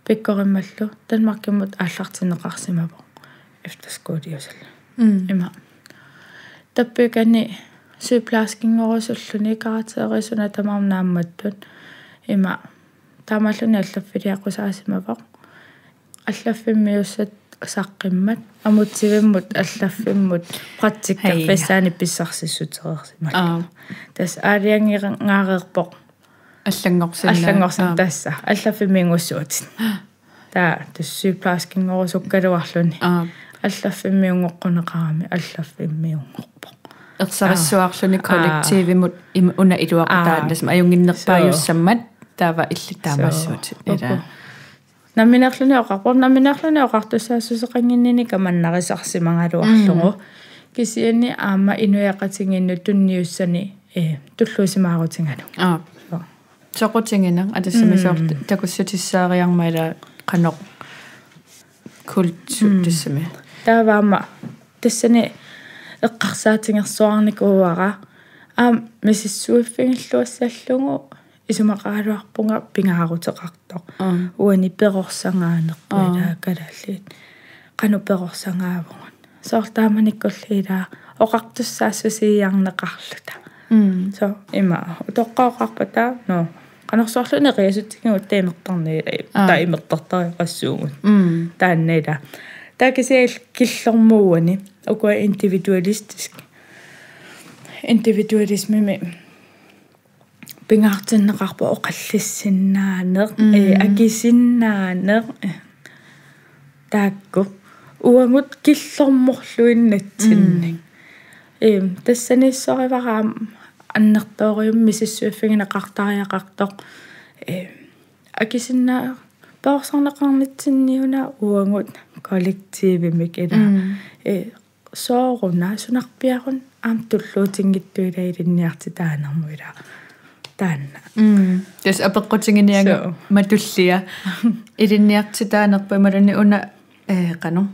B: pikkorimmallu Danmarkimut aallartineqarsimavo efterskoodiusalla ima tappikani sygeplejersken oversulluni karateerisuna tamarnaammattut ima taamalluni allaffiliaqusaasimavo allaffimmиуссат саққиммат амутсивиммут аллаффиммут практиккарфиссаани писсарсиссутерерсимак тас аалиангернгаареерпоқ аллангорсин тасса аллаффимингуссуутин таа тассуиплааскингорусуккалуарлуни аллаффимиунгоққунеқарами аллаффимиунгорпоқ
C: ерсарissуарлуни коллективимут уна илуақутаан тасма аюнгиннерпааюссаммат таава иллитаамассуутин ила наминерлуни оқартуссаассусеқангиннини каманнарисарсимангалуарлугу кисиани аама инуяқатингинну тунниуссани туллуусимаарутингалу соқутингина атассамисоорт такуссутиссаариармаила қаноқ культу тассами
B: тааваама тассани эққарсаатингерсуарникууара мисиссуиффингиллуассаллугу исумақаалуарпунга пингаарутеқартоқ уани перорсангаанерпуила калааллит қану перорсангаавуган соортааманиккуллиилаа оқартуссаассусииарнеқарлута со има тоққаоқарпата но қанерсоорлуни риасутсигу таимертарниила таимертартариқассуугут тааннила таакисиал киллэрмууани окуа индивидуалисмими пингаартиннеқарпа оқаллиссиннаанеқ акисиннаанеқ таакку уангут киллэрморлуиннатсинник тассаниссоривараам аннертоориум мисиссуиффигинеқартариақартоқ акисиннаа персонеқарнитсинниуна уангут коллективимик ила сооруна сунарпиарун аам туллуутингиттуилаилинниарти таанармуила таанна
C: тас апеққутингинианга матуллиа илинниартитаанерпа малуни уна қану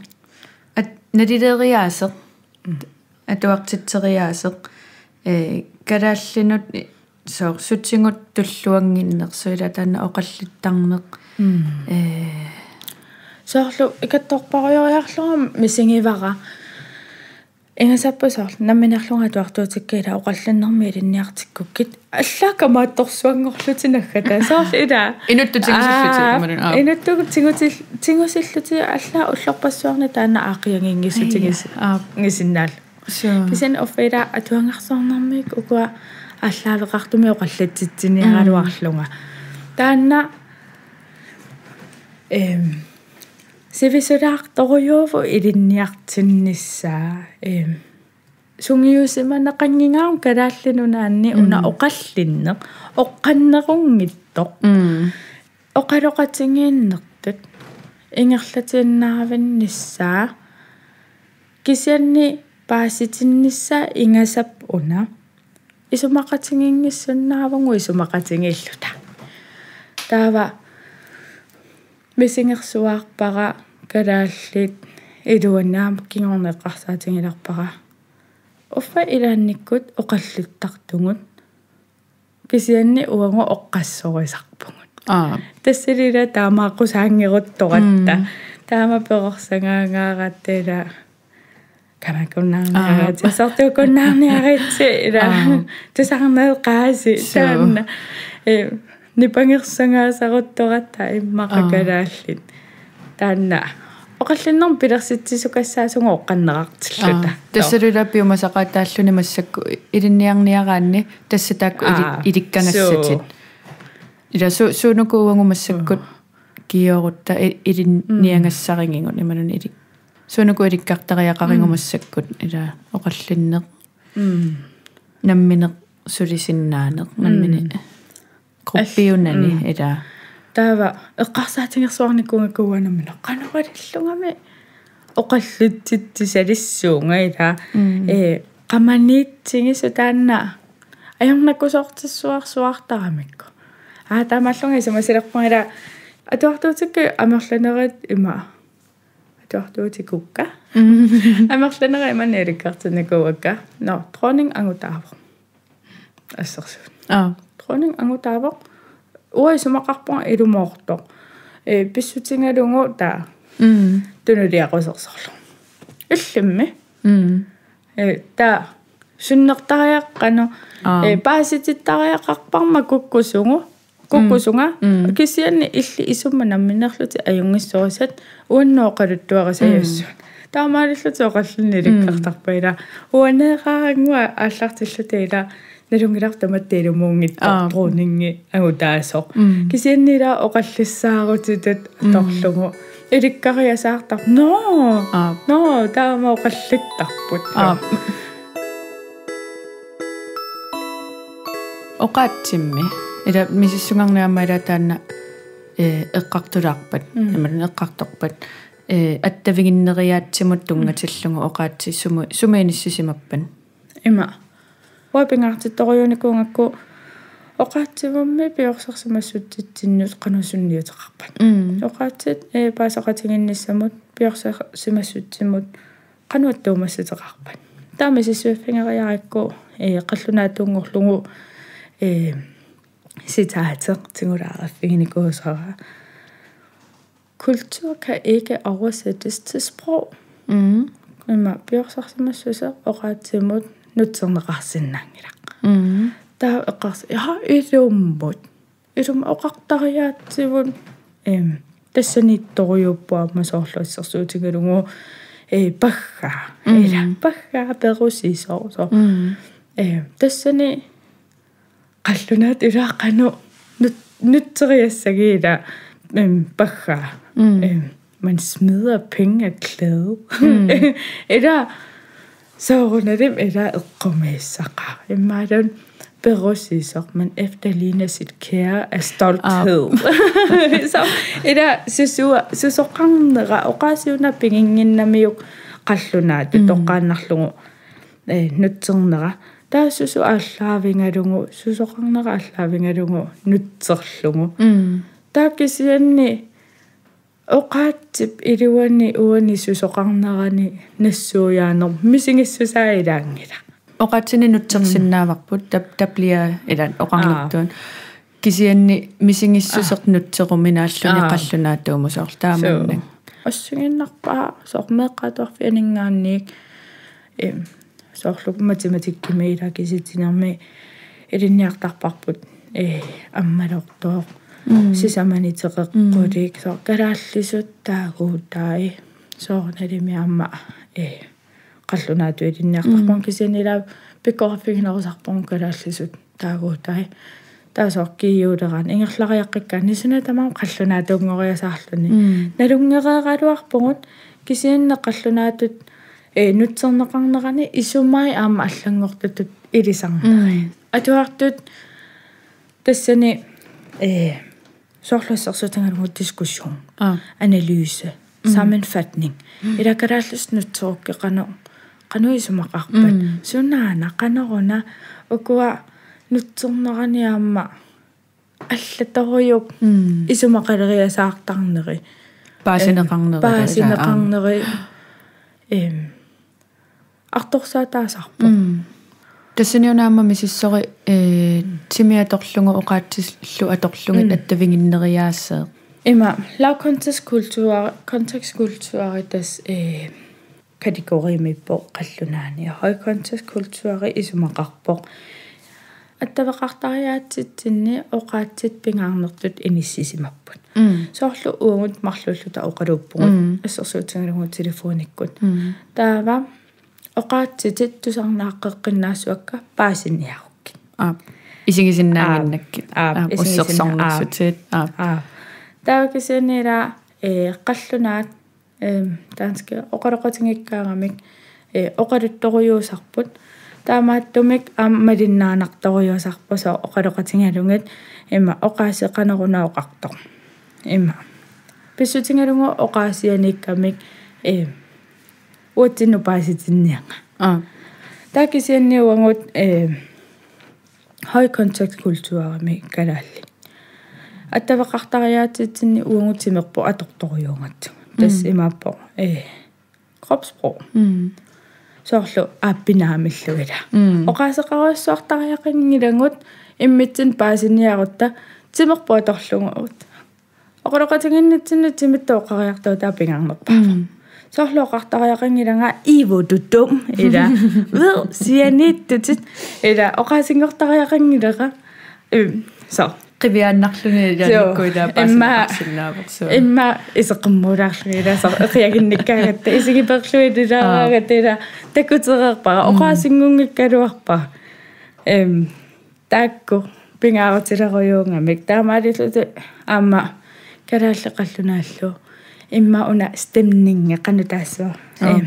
C: ат надилериаасеқ атуартитсериаасеқ калааллинут соо сутсингут туллуангиннерсуила таана оқаллиттарнеқ
B: соорлу икатторпариориарлугам мисингивара ингасаппасоор намминерлунга туартуутиккила оқалланнэрми илинниартиккуккит аллаакамаатторсуангорлутинаггата соорлила инуттутингусиллути аллаа уллорпассуарна таана аақиангингиссутигис ngисиннаал кисен оффера атуангарсуарнэрмик укуа аллаавеқартуми оқаллатситсиниаралуарлунга таана севисулаартороюову илинниартиннissaa сунгиусиманеқангингаам калааллинунаанни уна оқаллиннеқ оққаннерунгиттоқ оқалоқатингииннертут ингерлатииннааравиннissaa кисианни пааситиннissaa ингасап уна исумақатингингиссуннаавангу исумақатингииллута таава мисингерсуаарпара калааллит илуаннаам кингорнеққарсаатингиларпара уффа илаанниккут оқаллуттартугут кисианни уангу оққассорисарпугут тассилила таамааққусаангерутторатта таама перорсангаагааратта камакуннаарниарати сортукуннаарниаритси ила тусарнеэқааси таанна нипангерсангаасарутторатта иммақакалааллит таанна оқаллиннэрм пилерситсисукассаасунгу оққаннеқартиллута
C: тассалулаппиумасақаатааллуни массакку илинниарниараанни тассатаакку иликкангассатит ила суунукууангу массаккут киорутта илинниангассарингингут ималуни илик суунуку иликкартариақарингу массаккут ила оқаллиннеқ намминеқ сулисиннаанеқ наммини группиуннани ила
B: таава эққарсаатингерсуарникуунга кууанаммина қаноралиллугами оқаллутситсалиссуунга ила qamaniitsingису таанна аярнаккусоортиссуарсуартарамикку таамаллунга исумасилерпангила атуартуутикку амерланерит има tuartuuti kukka амерланера иманериккартинакуакка но дронинг ангутаавор ассерсуут дронинг ангутаавор уисумақарпуа илумоорто писсутингалунгу таа тунулиақусерсорлу иллимми таа суннертариаққано паасититтариақарпарма куккусунга кисианни илли исумма намминерлути аюнгиссуусат уаннооқалуттуарасаяссуут таамаалиллути оқаллунни ликкартарпаила уанеқарангуа ааллартиллутаила налунгилартаматтаилумуунгитто дронинги агутаасоо кисианнила оқаллиссаарутитат торлугу иликкариасаартар но таама оқаллиттарпут
C: оқаатсимми ила мисиссунгарниаммала таанна эққартулаарпат намалун эққарторпат аттавигиннериаатсимут тунгатиллугу оқаатси сумаиниссисимаппан
B: има уапингаартитторюуникунгакку оқаатсимамми пиорсерсимассутситсиннус қанусунниутеқарпат оқаатсит паасақатингинниссамут пиорсерсимассутсимут қануаттуумассутеқарпат таамисиссуиффингериарикку қаллунаатунгорлугу citater tingulaaffignikkuusara. Kultur kan ikke oversættes til sprog. Ima bjørsarsamassuse oqaatsimut nutserneqarsinnangila. Ta eqqars ilummut. Ilum oqartariaatsivut tassanittoriuppuamma soorluissersuutigalungu pagga. Ila pagga perusiisor so. Tassani qallunaat ilaaqanu nutteriassagila pagga. Man smider penge af klæde. Eller så runder dem eller eqqumissaqar. Immadan berussiser, man efterligner sit kære af stolthed. Så eller susoqarnera oqaasiuna pinginginnamiuk qallunaat toqqaannarlugu nutsernera taa susu aalлaavingalungu susoqarnera aalлaavingalungu nutserlugu taa kisianni oqaatsip iluanni uani susoqarnerani nassuuyaanor misingissusaailangila
C: oqaatsini nutsersinnaavaqput tapliya ilan oqarluttuun kisianni misingissuseq nutseruminaalluni qallunaatuumusoor taamannak
B: assunginnarpaa sormeeqqatorfianingaanniik soorlup matematikkimeila kisitinermi ilinniartarparput аммалортоо сисаманитеқеққулик соо калааллисут таагуутаи соорналими амма қаллунаату илинниартарпун кисинилаа пиккораффигинерусарпун калааллисут таагуутаи таасоқкииулеран ингерлариаққиккаа нисуна тамаа қаллунаатуунгориасаарлуни налунгереералуарпугут кисиинне қаллунаатут нутсернеқарнерани исуммай аама аллангортутут илисарнери атуартут тассани soorlussarsutangalugu diskussion analyse sammenfatning ila kalaallus nutsuuqqeqanu qanuisumaqarpat sunnaana qaneruna ukua nutserneraniaamma allatoriup isumaqaleriasaartarneri paasineqarneri artorsaataasarpu тассаниунаама мисиссори тимиаторлугу оqaатсиллу аторлугит аттавингиннериаассаа има lavkontekstkultuari тас категоримиппо қаллунаани højkontekstkultuari исумақарпо аттавеқартариаатситсинни оqaатсит пингаарнертут иниссисимаппут соорлу уумут марлуллута оқалууппугут ассерсуутингалугу телефониккут таава оqaatsitит тусарнааққеққиннаассуакка паасинниарукки исигисиннаангиннакки уссерсорнерсутит таакисинила қаллунаат таански оқалоқатингиккаарамик оқалутторуйуусарпут таамааттумик аммалиннаанарторуйуусарпусо оқалоқатингалунгат има оқаасеқанерунаоқартор има писсутингалунгу оқаасианиккамик уутсинну пааситиннианга таакисианниуангут højkontekstkulturami калаалли аттавеқартариаатитсинни уангутимерпу аторторуйунгат тас имааппо кропспрог соорлу ааппинаамиллугила оқаасеқаруссуартариақингилагут иммитсин паасиниарутта тимерпуа торлугуут оқалоқатингиннитсинну тимиттооқариартуу таапингарнерпаа соорлу оқартариақингилага иво дутум ила вил сианиттутит ила оқаасингортариақингилага со
C: qivианнарлунииланиккуила паасиннаавэрсуа
B: имма исеққиммулаарлуила со эқиагинниккаагатта исигиперлуилилаагатила такутерерпара оқаасингунгиккалуарпара таакку пингаарутилеруйуунгамик таамаалиллути аама калааллеқаллунааллу имма уна стемнинге канутаассуа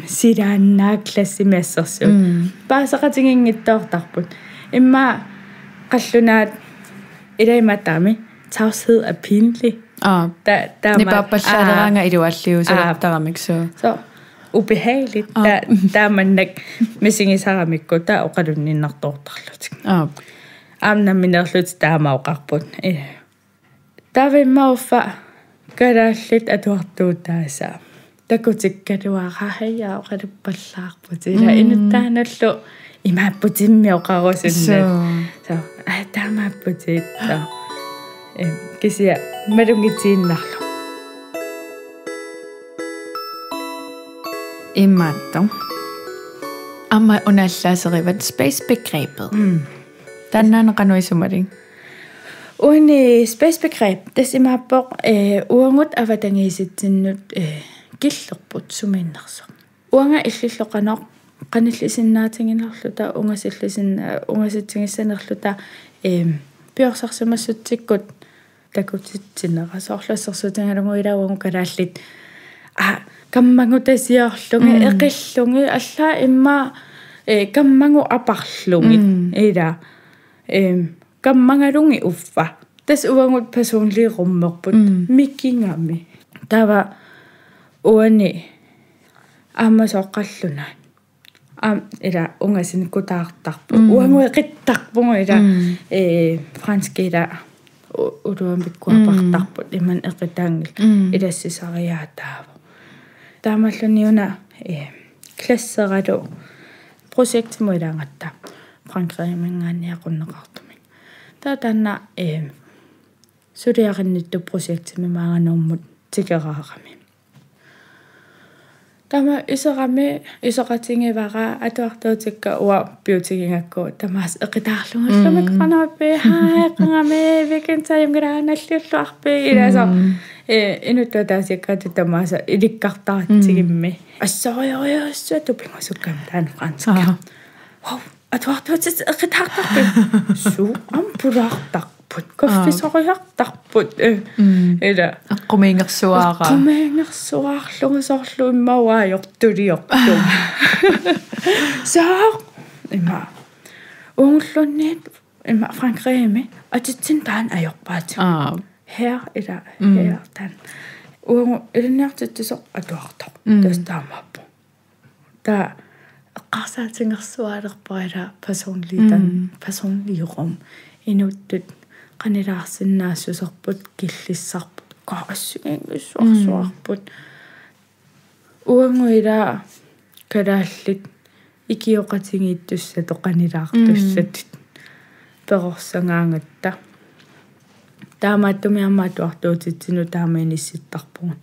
B: силааннаа классимиассерсуу паасақатингингиттоортарпут имма қаллунаат илайматаами tavshed er pinlig. Der
C: det bare balladeranger i det alligevel, så der er mig så
B: ubehageligt. Der er man ikke med sin isaramikko, der er jo ni nok dårligt. Amna min slut der må på. Der vil man få gøre lidt at du der så. Der kunne ikke du har jeg og det ballag på det. Der inde der noget i mig på det med og også sådan. Så der må på det der. Kisia madungitsiinnarlu
C: immatto amma unallaaserivat space-begrebet tannaana qanuisumaling
B: uni space-begreb tasimaappor uangut avatangiisitsinnut killerput sumiinnerso uanga illilloqanoq qanillisinnaatiginerluta ungasitsingissanerluta piorsarsamassuttikkut takutitsinera soorlassersutangalunguilauangu kalaallit kammangutasiorlungi eqillungi alla imma kammangu aparlungi ila kammangalungi uffa tas uangut personliirummerput mikkingami tava uani ammasoqqalluna ila ungasin kutaartarpu uangu eqittarpungu ila franskila uruambikkuapartarput iman eqitaangil ilassisariaataava taamalluniuna klasseralu projektimu ilaangatta frankriimangaanniaqunneqartumik tatanna suliarinnittu projektimi maanganormut tikeraarami tama isaqatingivara atuartuutikka uа biutigingakku tamas eqitaarlungallamik qanaapi haaqangami vikentaayumgalaanalliulluarpi ilasa inuttuataasikkaatu tamaasa ilikkartaratigimmi assorioriussatu pingasukkaam taan franska wow atuartuutit eqitaartarpi su ampulaartaq koffisoriartarput ila qumeengersuarlungu soorlu immauaajortuliortum so imma unglunnit imma frankriimi atitsin taan ajorpaati her ila her tan ungu ilniartittisoq atuartoq tastaamappu ta qarsaatingersualerparila personliirum inuttut qanilaarsinnaassuserput killissarput qaassuingissuarsuarput uanguila kalaallit ikioqatingiittussatu qanilaartussatut perorsangaangatta taamaattumiarmaatuartuutittinu taamainissittarpungun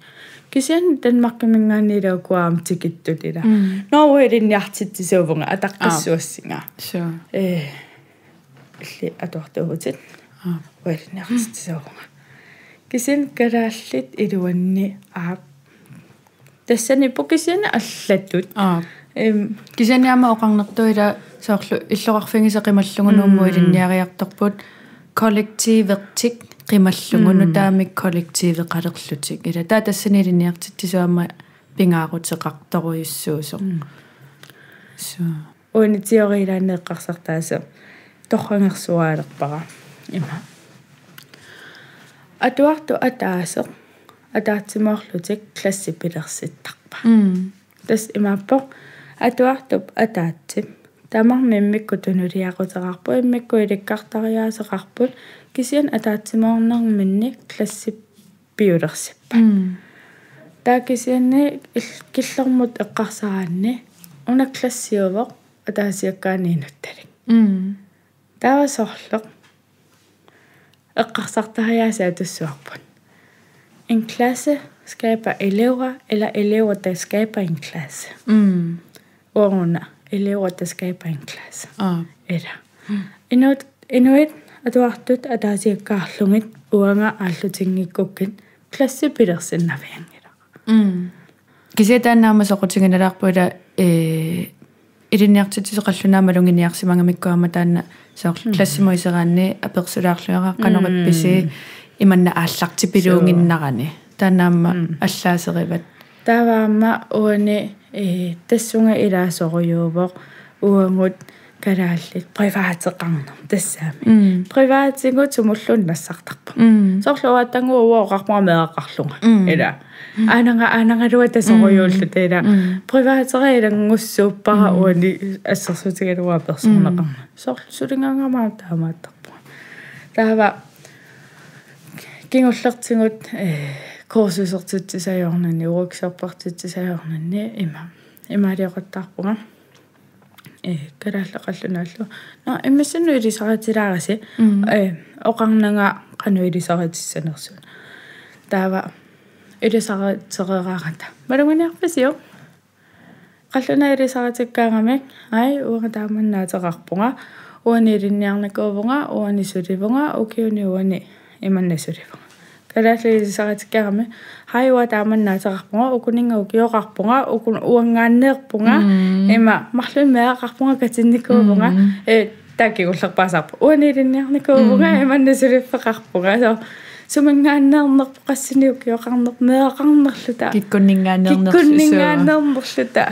B: kisian Danmarkkimingaannilakuaam tikittut ila norwelinniartittisuvunga ataqqissuassinga
C: so
B: illi atuartuutit уалниартисуунга кисин калааллит илуанни тассани покисина аллаттут
C: кисаниама оқарнертуила соорлу иллоқарфигисеқималлугунуумму илинниариарторпут коллективертик қималлугуну таамик коллективе қалерлутик ила таа тассани илинниартиттисуама пингаарутеқарторуйуссуусо so
B: уни теориилаанеэққарсартааса торрангерсуаалерпара има атуарту атаасе атаатсимоорлутик классипилерситтарпа тас имааппо атуартуп атаатсим тамармиммикку тунулиақутерарпу иммикку иликкартариаасеқарпут кисиан атаатсимоорнэрминни классиппиулерсиппа таакисианни киллэрмут эққарсараанни унаклассиувоқ атаасиаккааниинутталик таавасорлеқ эққарсартариаасаа туссуарпут en klasse skaber elever eller elever der skaber en klasse ordene elever der skaber en klasse eller inuit atuartut ataasiakkaarlungit uanga aallutingikkukkin klassipilersinnaviangila
C: кисиатаанаама соқутингиналаарпуила илинниартитисеқаллунаамалунгиниарсимангамиккуама таана соорлу классимуисераанни аперсулаарлуяра канорипписи иманна ааллартипилуунгиннарани танаама аллаасериват
B: тааваама уани тассунга илаасоруйуувоқ уангут карааллит приваатеқарнер тассаами приваатингут сумуллун нассартарпа соорлуааттангу уоқарпаа меэқарлунга ила аанангалуа тасоруйууллу таила приваатераа илангуссууппара уани ассерсутигалуа персонеқарна соорлу сулингаангамаа таамааттарпа таава кингуллертингут курсусертитсаёрнани уруксерпартитсаёрнани имаалиоқаттаарпуга карааллеқаллунааллу иммассану илисаратилаараси оқарнага кануилисаратиссанерсу таава илисаратерераарата малунгиниарпасио қаллуна илисаратиккаагамик ай уага тааманнаатеқарпунга уани илинниарнакуувунга уани суливунга укиуни уани иманнасуливунга карааллисаратиккаагами хайуа тааманнаатеқарпунга укунинга укиоқарпунга укун уангааннеерпунга има марлун меэқарпунга катинникуувунга таакигуллерпаасарпу уани илинниарнакуувунга иманнасулиффеқарпунга со сумангааннернерпу qassini укиоқарнер меэқарнерлута киккуннингааннернерлута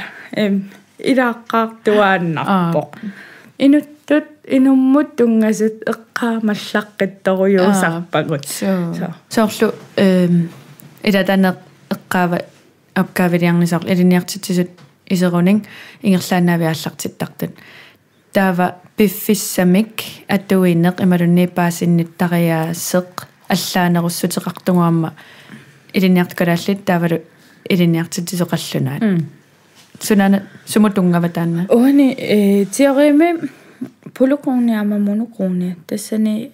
B: илааққаартуааннарпоқ инуттут инуммут тунгасут эққаамаллаққитторуйуусарпагут
C: соорлу илатанеқ эққаава апкаавилиарнисаар илиниартитсисут исерунин ингерлаанаавиаллартиттартут таава пиффиссамик атуинеқ ималуннииппаасинниттариаассеқ аллаанеруссутеқартугуамма илиниарткалааллит таавалу илиниартитсоқаллунаат сунана сумутунгава таанна
B: уани теореми полукрониама монокрони тассани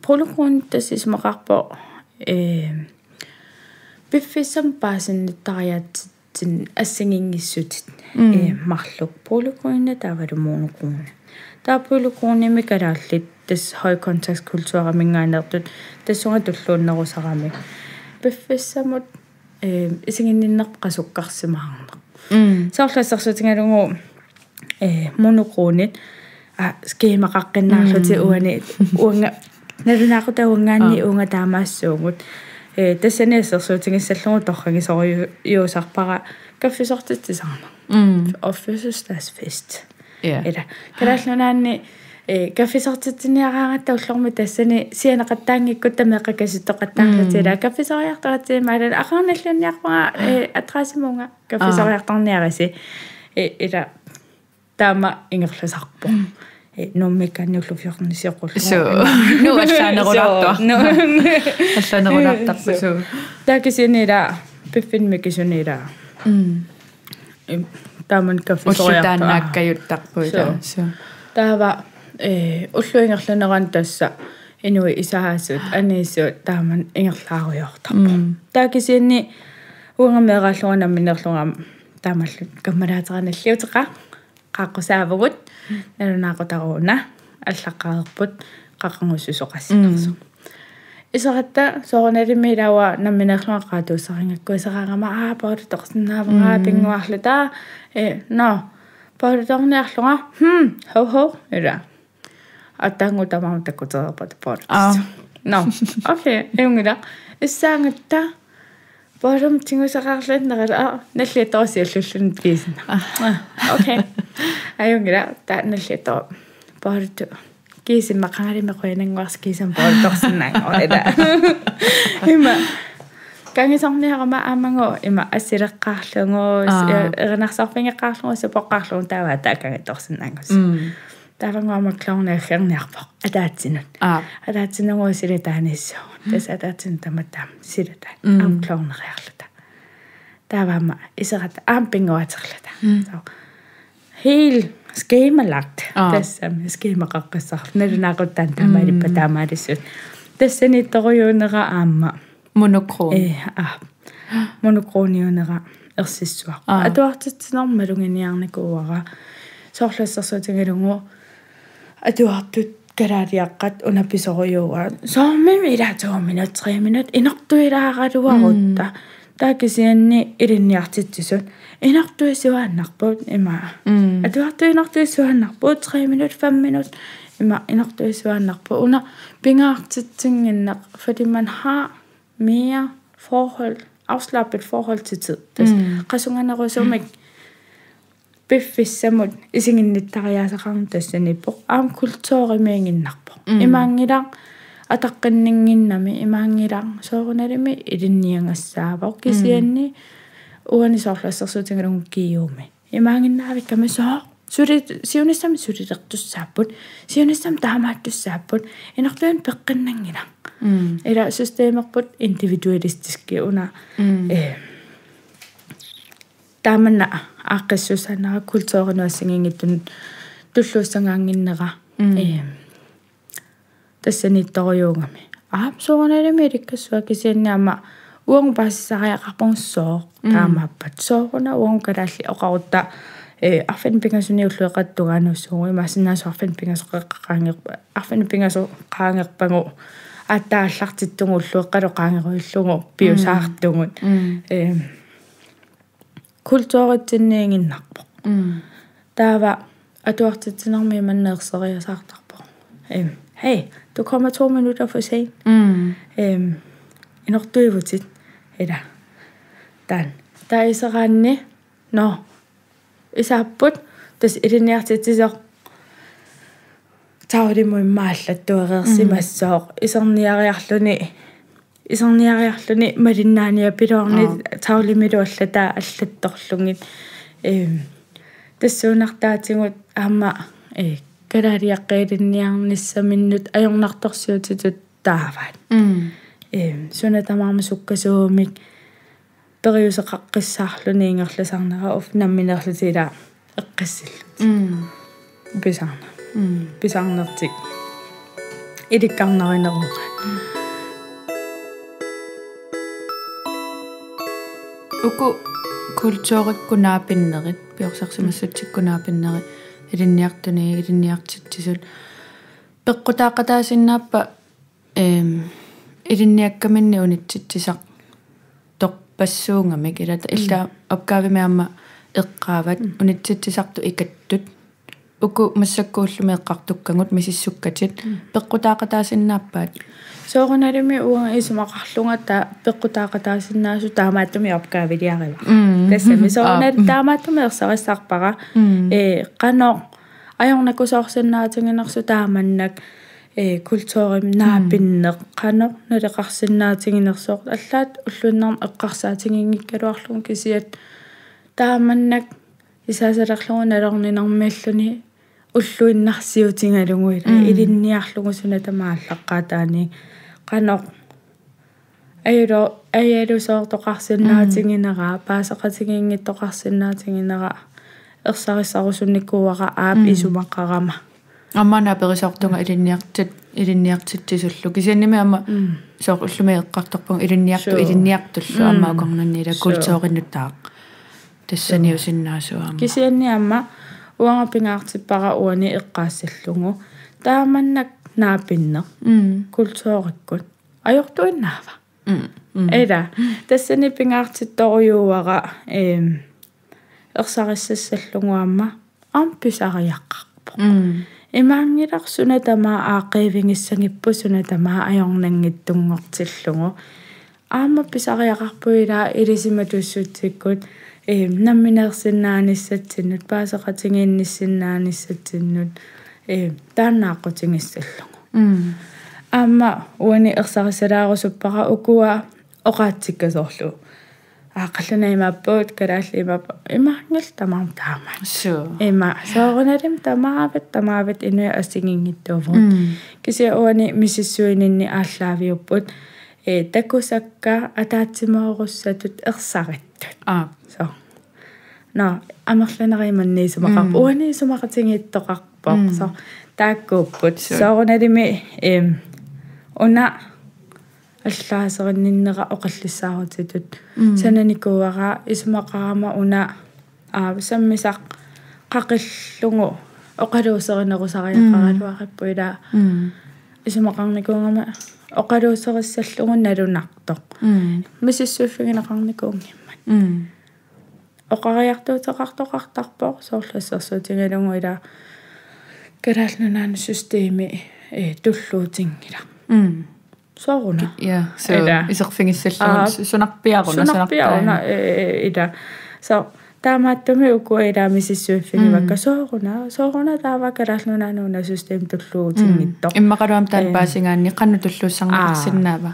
B: полукрони тассисмақарпо пиффиссам паасинниттариаатсин ассангингиссутит марлук полукрони таавалу монокрони таа полукроними калааллит тас højkontaktskulturer mingaanертут тассунга туллууннерусарами пиффиссамут исигинниннерпақасуккарсимаарнеқ соорлассерсутингалугу монокронит скемақаққиннаарлути уани уанга налунаақута уангаанни уанга таамаассуугут тассаниассерсуутингиссаллугу торрагисоруйуусарпара каффисортитсисаарна officesdagsfest эла калааллунаанни каффисортитсиниараагатта уллорму тассани сианеқаттаангиккут тамеқакаситтоқаттаарлутила каффисориартаратсимаалан ақарналлунниарпага атраасимунга каффисориартарниараси эла таама ингерласарпо номмекканниуллуфиорнисиоқуллу
C: ну аллаанерулаартарпасу
B: такисинила пиффинмикисунила тааман
C: каффисориартааннааккаюттарпуила
B: таава уллуингерланеран тасса инуи исаасут аниисут тааман ингерлааруйортарпу таакисианни уангамеэраллугана минерлугам таамаллут каммалаатераналлиутеқа qaqqusaavugut nalunaaqutaruuna аллаққаерпут qaqangusussoqassinersu исератта соорналимилава намминерлуаққаатууссарингакку исераангама паулутоқсинааваа пингуарлута но паулуторниарлуга хо эра атангу тамам такутерпат паулут но окей эунгила иссаангатта паулум тингусақарлуиннерала наллиторсиаллуллунит кисина окей аюнгила таанналлитор паулут кисин мақангалимеқуинангуарс кисан паулуторсиннаан оэда има кангисорниарама аамангу има ассилеққарлугу эрнарсарфингеққарлугу супоққарлугу таава таакангаторсиннаангус тавангуама клаунеахерниарпо атаатсинут атаатсинангуа силатааниссоо тас атаатсин таматаам силата аам клаунериарлата тавама исерат аам пингуатерлата så helt skemalagt tässä skemaqaqqassar nalunaquttaan tamaali patamaalisut tassani toruyuunera aamma
C: monokron
B: monokroniunera ersissua atuartitsinermalunginiarnikuuara soorlassarsuutingalungu atuartut kalaariaqqat unapisoruyuuga soormimi ila 2 minut 3 minut inertuilaaruarutta taakisianni ilinniartitsisut inertuisuannarput ima atuartuinertuisuannarput 3 minut 5 minut ima inertuisuannarput una pingaartitsinginneq fordi man har mere forhold afslappet forhold til tid das qasunganerusumik bifissamut isinginnittariaasaqarn tassanipo aam kultuuriminginnarpo imaangila атаққиннингиннами имаангилаа сооруналими илинниангассаавоо кисианни уанисоорлассерсуутингалугу киюуми имаангиннаавикками соо сули сиунissami сулилертуссааппут сиунissam таамааттуссааппут инертуан пеққиннангила ила системерпут индивидуалистиски уна тааманна ааққиссусанера культууринуассангингиттун туллууссангаангиннера тассанитторюугами сооруналами иликкассуа кисианнаама уангу паассариақарпунссоо таамааппат сооруна уангу калаалли оқарутта арфин пингасуни уллуеқаттугаануссууи маасиннаасу арфин пингасоқеққаангерпа арфин пингасоққаангерпагу аттааллартиттугу уллуеққалоқаангеруиллугу пиусаартугут культууритсинниингиннарпо таава атуартитсинерми маннеерсериасаартарпо hey, du kommer 2 minutter for sent. Inortuivutit. Eller dan. Der er så rande. Nå. Isapput. Das ilinniartitsisor. Taudimui maallattuereersimassoor. Isorniariarluni malinnaania pilorni taulimiluallata allattorlungit. Tassuunartaatingut aamma калаалиаққилинниарниссаминнут ajornartorsiutitut taavaat sunatamarma sukkasuumik periuseqaqqissaarluni ingerlasarnera namminerlutila eqqissillut pisarnertik ilikkarnarineruqa
C: uku kultuurikkunaapinnеrit piorsersimassutsikkunaapinneri илинниартитсисут пеққутаақатаасиннааппа илинниаккаминни унитситсисақ торпассуунгамик илата илла опгаавимиарма эққаават унитситсисарту икаттут уку массаккууллуми эққартуккангут мисиссуккатит пеққутаақатаасиннааппаат
B: сооруналими уа исумақарлунгата пеққутаақатаасиннаасу таамааттуми опгаавилиарива тассами соорунал таамааттуми ерсариссаарпара qano ajornakusoorsиннаатингинерсу тааманнак культуурим наапиннеқ qano налеқарсиннаатингинерсоо аллаат уллуиннарм эққарсаатингингиккалуарлугу кисиат тааманнак исаасалерлугу налернинэрмиаллуни уллуиннарсиутингалугуила илинниарлугу сунатамааллаққаатаани qano аялусоортоқарсиннаатингинераа паасеқатингингиттоқарсиннаатингинераа ерсарissarusунниккууара аап исумаққарама
C: аммана перисортунга илинниартитсуллу кисианними амма соор уллуми эққарторпун илинниартуллу амма укорнаннила культууриннутаа тассаниусиннаасуама
B: кисианни амма уангапингаартиппара уани эққаассаллугу тааманнак наапинне культууриккут ajortuinnaava эда тассани пингаартитторюуара ерсариссассаллугуамма амписариаққарпо имаангиларсуна тамаа аақивингиссангиппу суна тамаа ajornanngittunngortillугу аама писариақарпуилаа илисиматуссутсиккут намминерсиннааниссатсиннут паасеқатингиинниссиннааниссатсиннут тааннааққутингиссаллугу аама уани ерсарисалаарусуппара укуа оқаатсиккасоорлу aqalluna imappuut kalaalli imangil tamam taama ima soorunalum tamaavit inua assingingittuuvut kisia uani misissuininni aallaviupput takusakka ataatsimaorussatut ersaриttut so no amerlanerimanni sumaqarpu uani sumaqatingiittoqarpoq so taakkuupput soorunalimi una аллаасеринниннера оқаллиссаарутитут сананикуара исмақарама уна саммисақ қақиллугу оқалуусеринерусариаққаралуақиппуила исмақарникуунгама оқалуусериссаллугу налунартоқ мисиссуиффигинеқарникуунгиммат оқариартуутеқартоқартарпоқ соорлассерсуутингалугуила караалнунаана системи туллуутингила sooruna
C: so iserfingissalluun sunarpiaruna
B: ida so taamaattumi ukuila misissuiffigimakka sooruna taavakalaarlunaanuna system tulluutinnittoq
C: immaqaluam taan paasingaanni qannu tulluussarnaqarsinnaava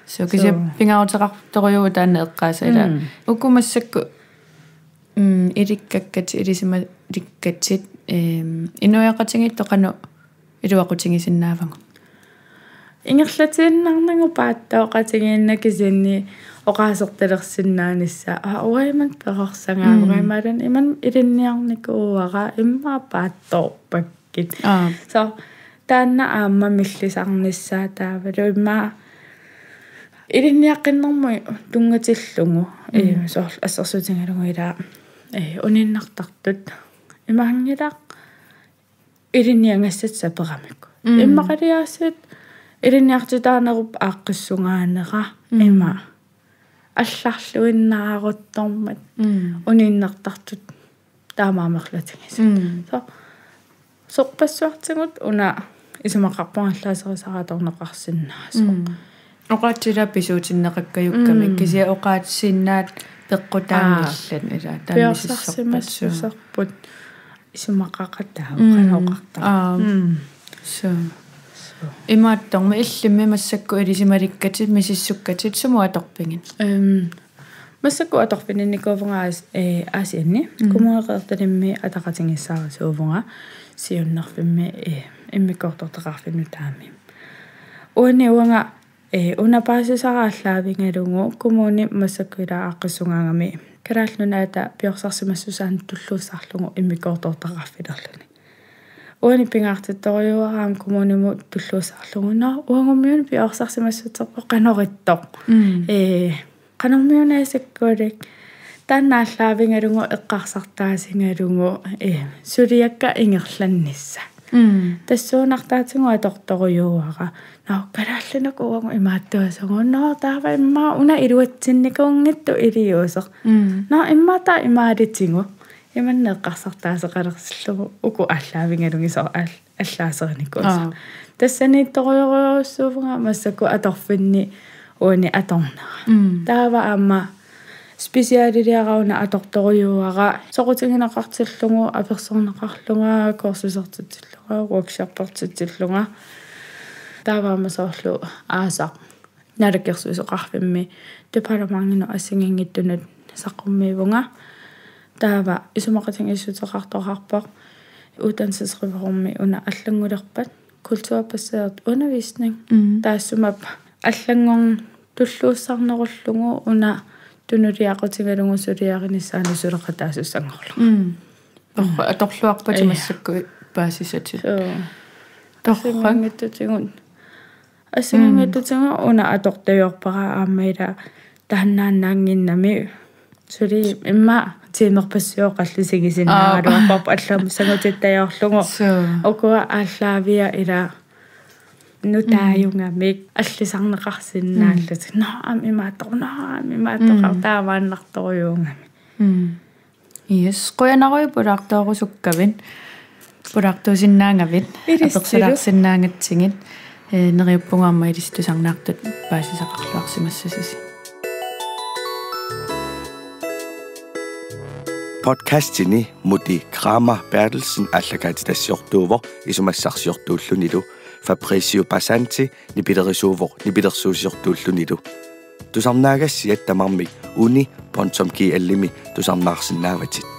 C: so kisia pingaruteqartoriugu taanna eqqaasa ila ukumassakku ilikkakkat ilisima likkatsit inuiaqatingitto qannu iluaqutigisinnaavanga
B: ингерлатииннарнагу пааттаоқатигииннакисинни оқаасерталерсиннаанисса уайман перерсангаавгаймалан иман илинниарникууара иммаа паатторпаккит со таанна аама миллисарниссаа таавалу иммаа илинниаққиннэрмуи тунгатиллугу соор ассерсуутингалугу ила униннартартут имаангилақ илинниангассат саперамикку иммақалиаассат илинниартитаанеруп ааққиссунгаанера има алларлуиннааруттормат униннертартут таамаамерлатигис со сорпассуартигут уна исумақарпуангаллаасерисараторнеқарсиннаасо
C: оqaатсила писуутиннеқаккаюкками кisia оqaатсиннаат пеққутаангиллан ила
B: таамиссорпут исумақақатаа
C: so имаатторма иллимми массакку илисималиккатит мисиссуккатит сумуаторпингин
B: массакку аторпининникуувнгаа аасианни кумуеқерталимми атақатингиссаарасуувнгаа сиуннерфимми иммиккортортеқарфинну таами уани уанга унапаасисарааллаавингалугу кумууни массакку ила ааққиссунгаангами караалнунаата пиорсарсимассусаан туллууссарлугу иммиккортортеқарфилерлуни уани пингаартитториуараам коммуниму туллуусаарлугуна уангумиуни пиорсарсимассутеққо каноритто канормиунаасаккуалик тааннааллаавингалугу эққарсартаасингалугу сулиакка ингерланнисса тассуунартаатингу аторториуара наа калааллунак уангу имааттуасагу наа таава иммаа уна илуатсинникуунгитту илиусеқ наа иммаата имаалитингу иманнеққарсартаасеқалерсиллугу уку аллаавингалугисо аллаасерникуаса тассаниитториориуссуувнга массаку аторфинни уани аторнера таава аама специалилиарауна аторториуара соқутингинеқартиллугу аперсорнеқарлунга курсусертитиллуга workshop-ертитиллуга тааваама соорлу ааса налаккерсуисоқарфимми департамангино ассингингиттунат саққуммиивунга таава исумақатингиссутеқарторхарпақ uddannelsesreformi уна аллангулерпат культурбасeret undervisning таассумап аллангорн туллууссарнеруллугу уна тунулиақутигалугу сулиаринissaани сулеқатаассангорлу
C: аторлуарпати массакку паасисати
B: торрангиттутигун ассангиттутига уна атортаёрпара аамаила тааннааннаангиннами сули имма тимерпассуоқаллисигисиннааруаппап аллам сангутиттаёрлугу окуа ааллаавиа ила нутааюнгамик аллисарнеқарсиннааллут наам имаатторнаа таавааннарторюунгами
C: yes qoyanaruy pulaartoorusukкавин pulaartuusinnaangavit аперсилаарсиннаангатсигит нериуппунгаама илистусарнаартут паасисақарлуарсимассасиси
A: podcastini muti Kramer Bertelsen allakaatitassiortuuvor isumassarsiortuullunilu Fabrizio Passanti nipiterisuuvor nipitersuusiortuullunilu tusarnaagassiat tamarmik uni.gi allimi tusarnaarsinnaavatit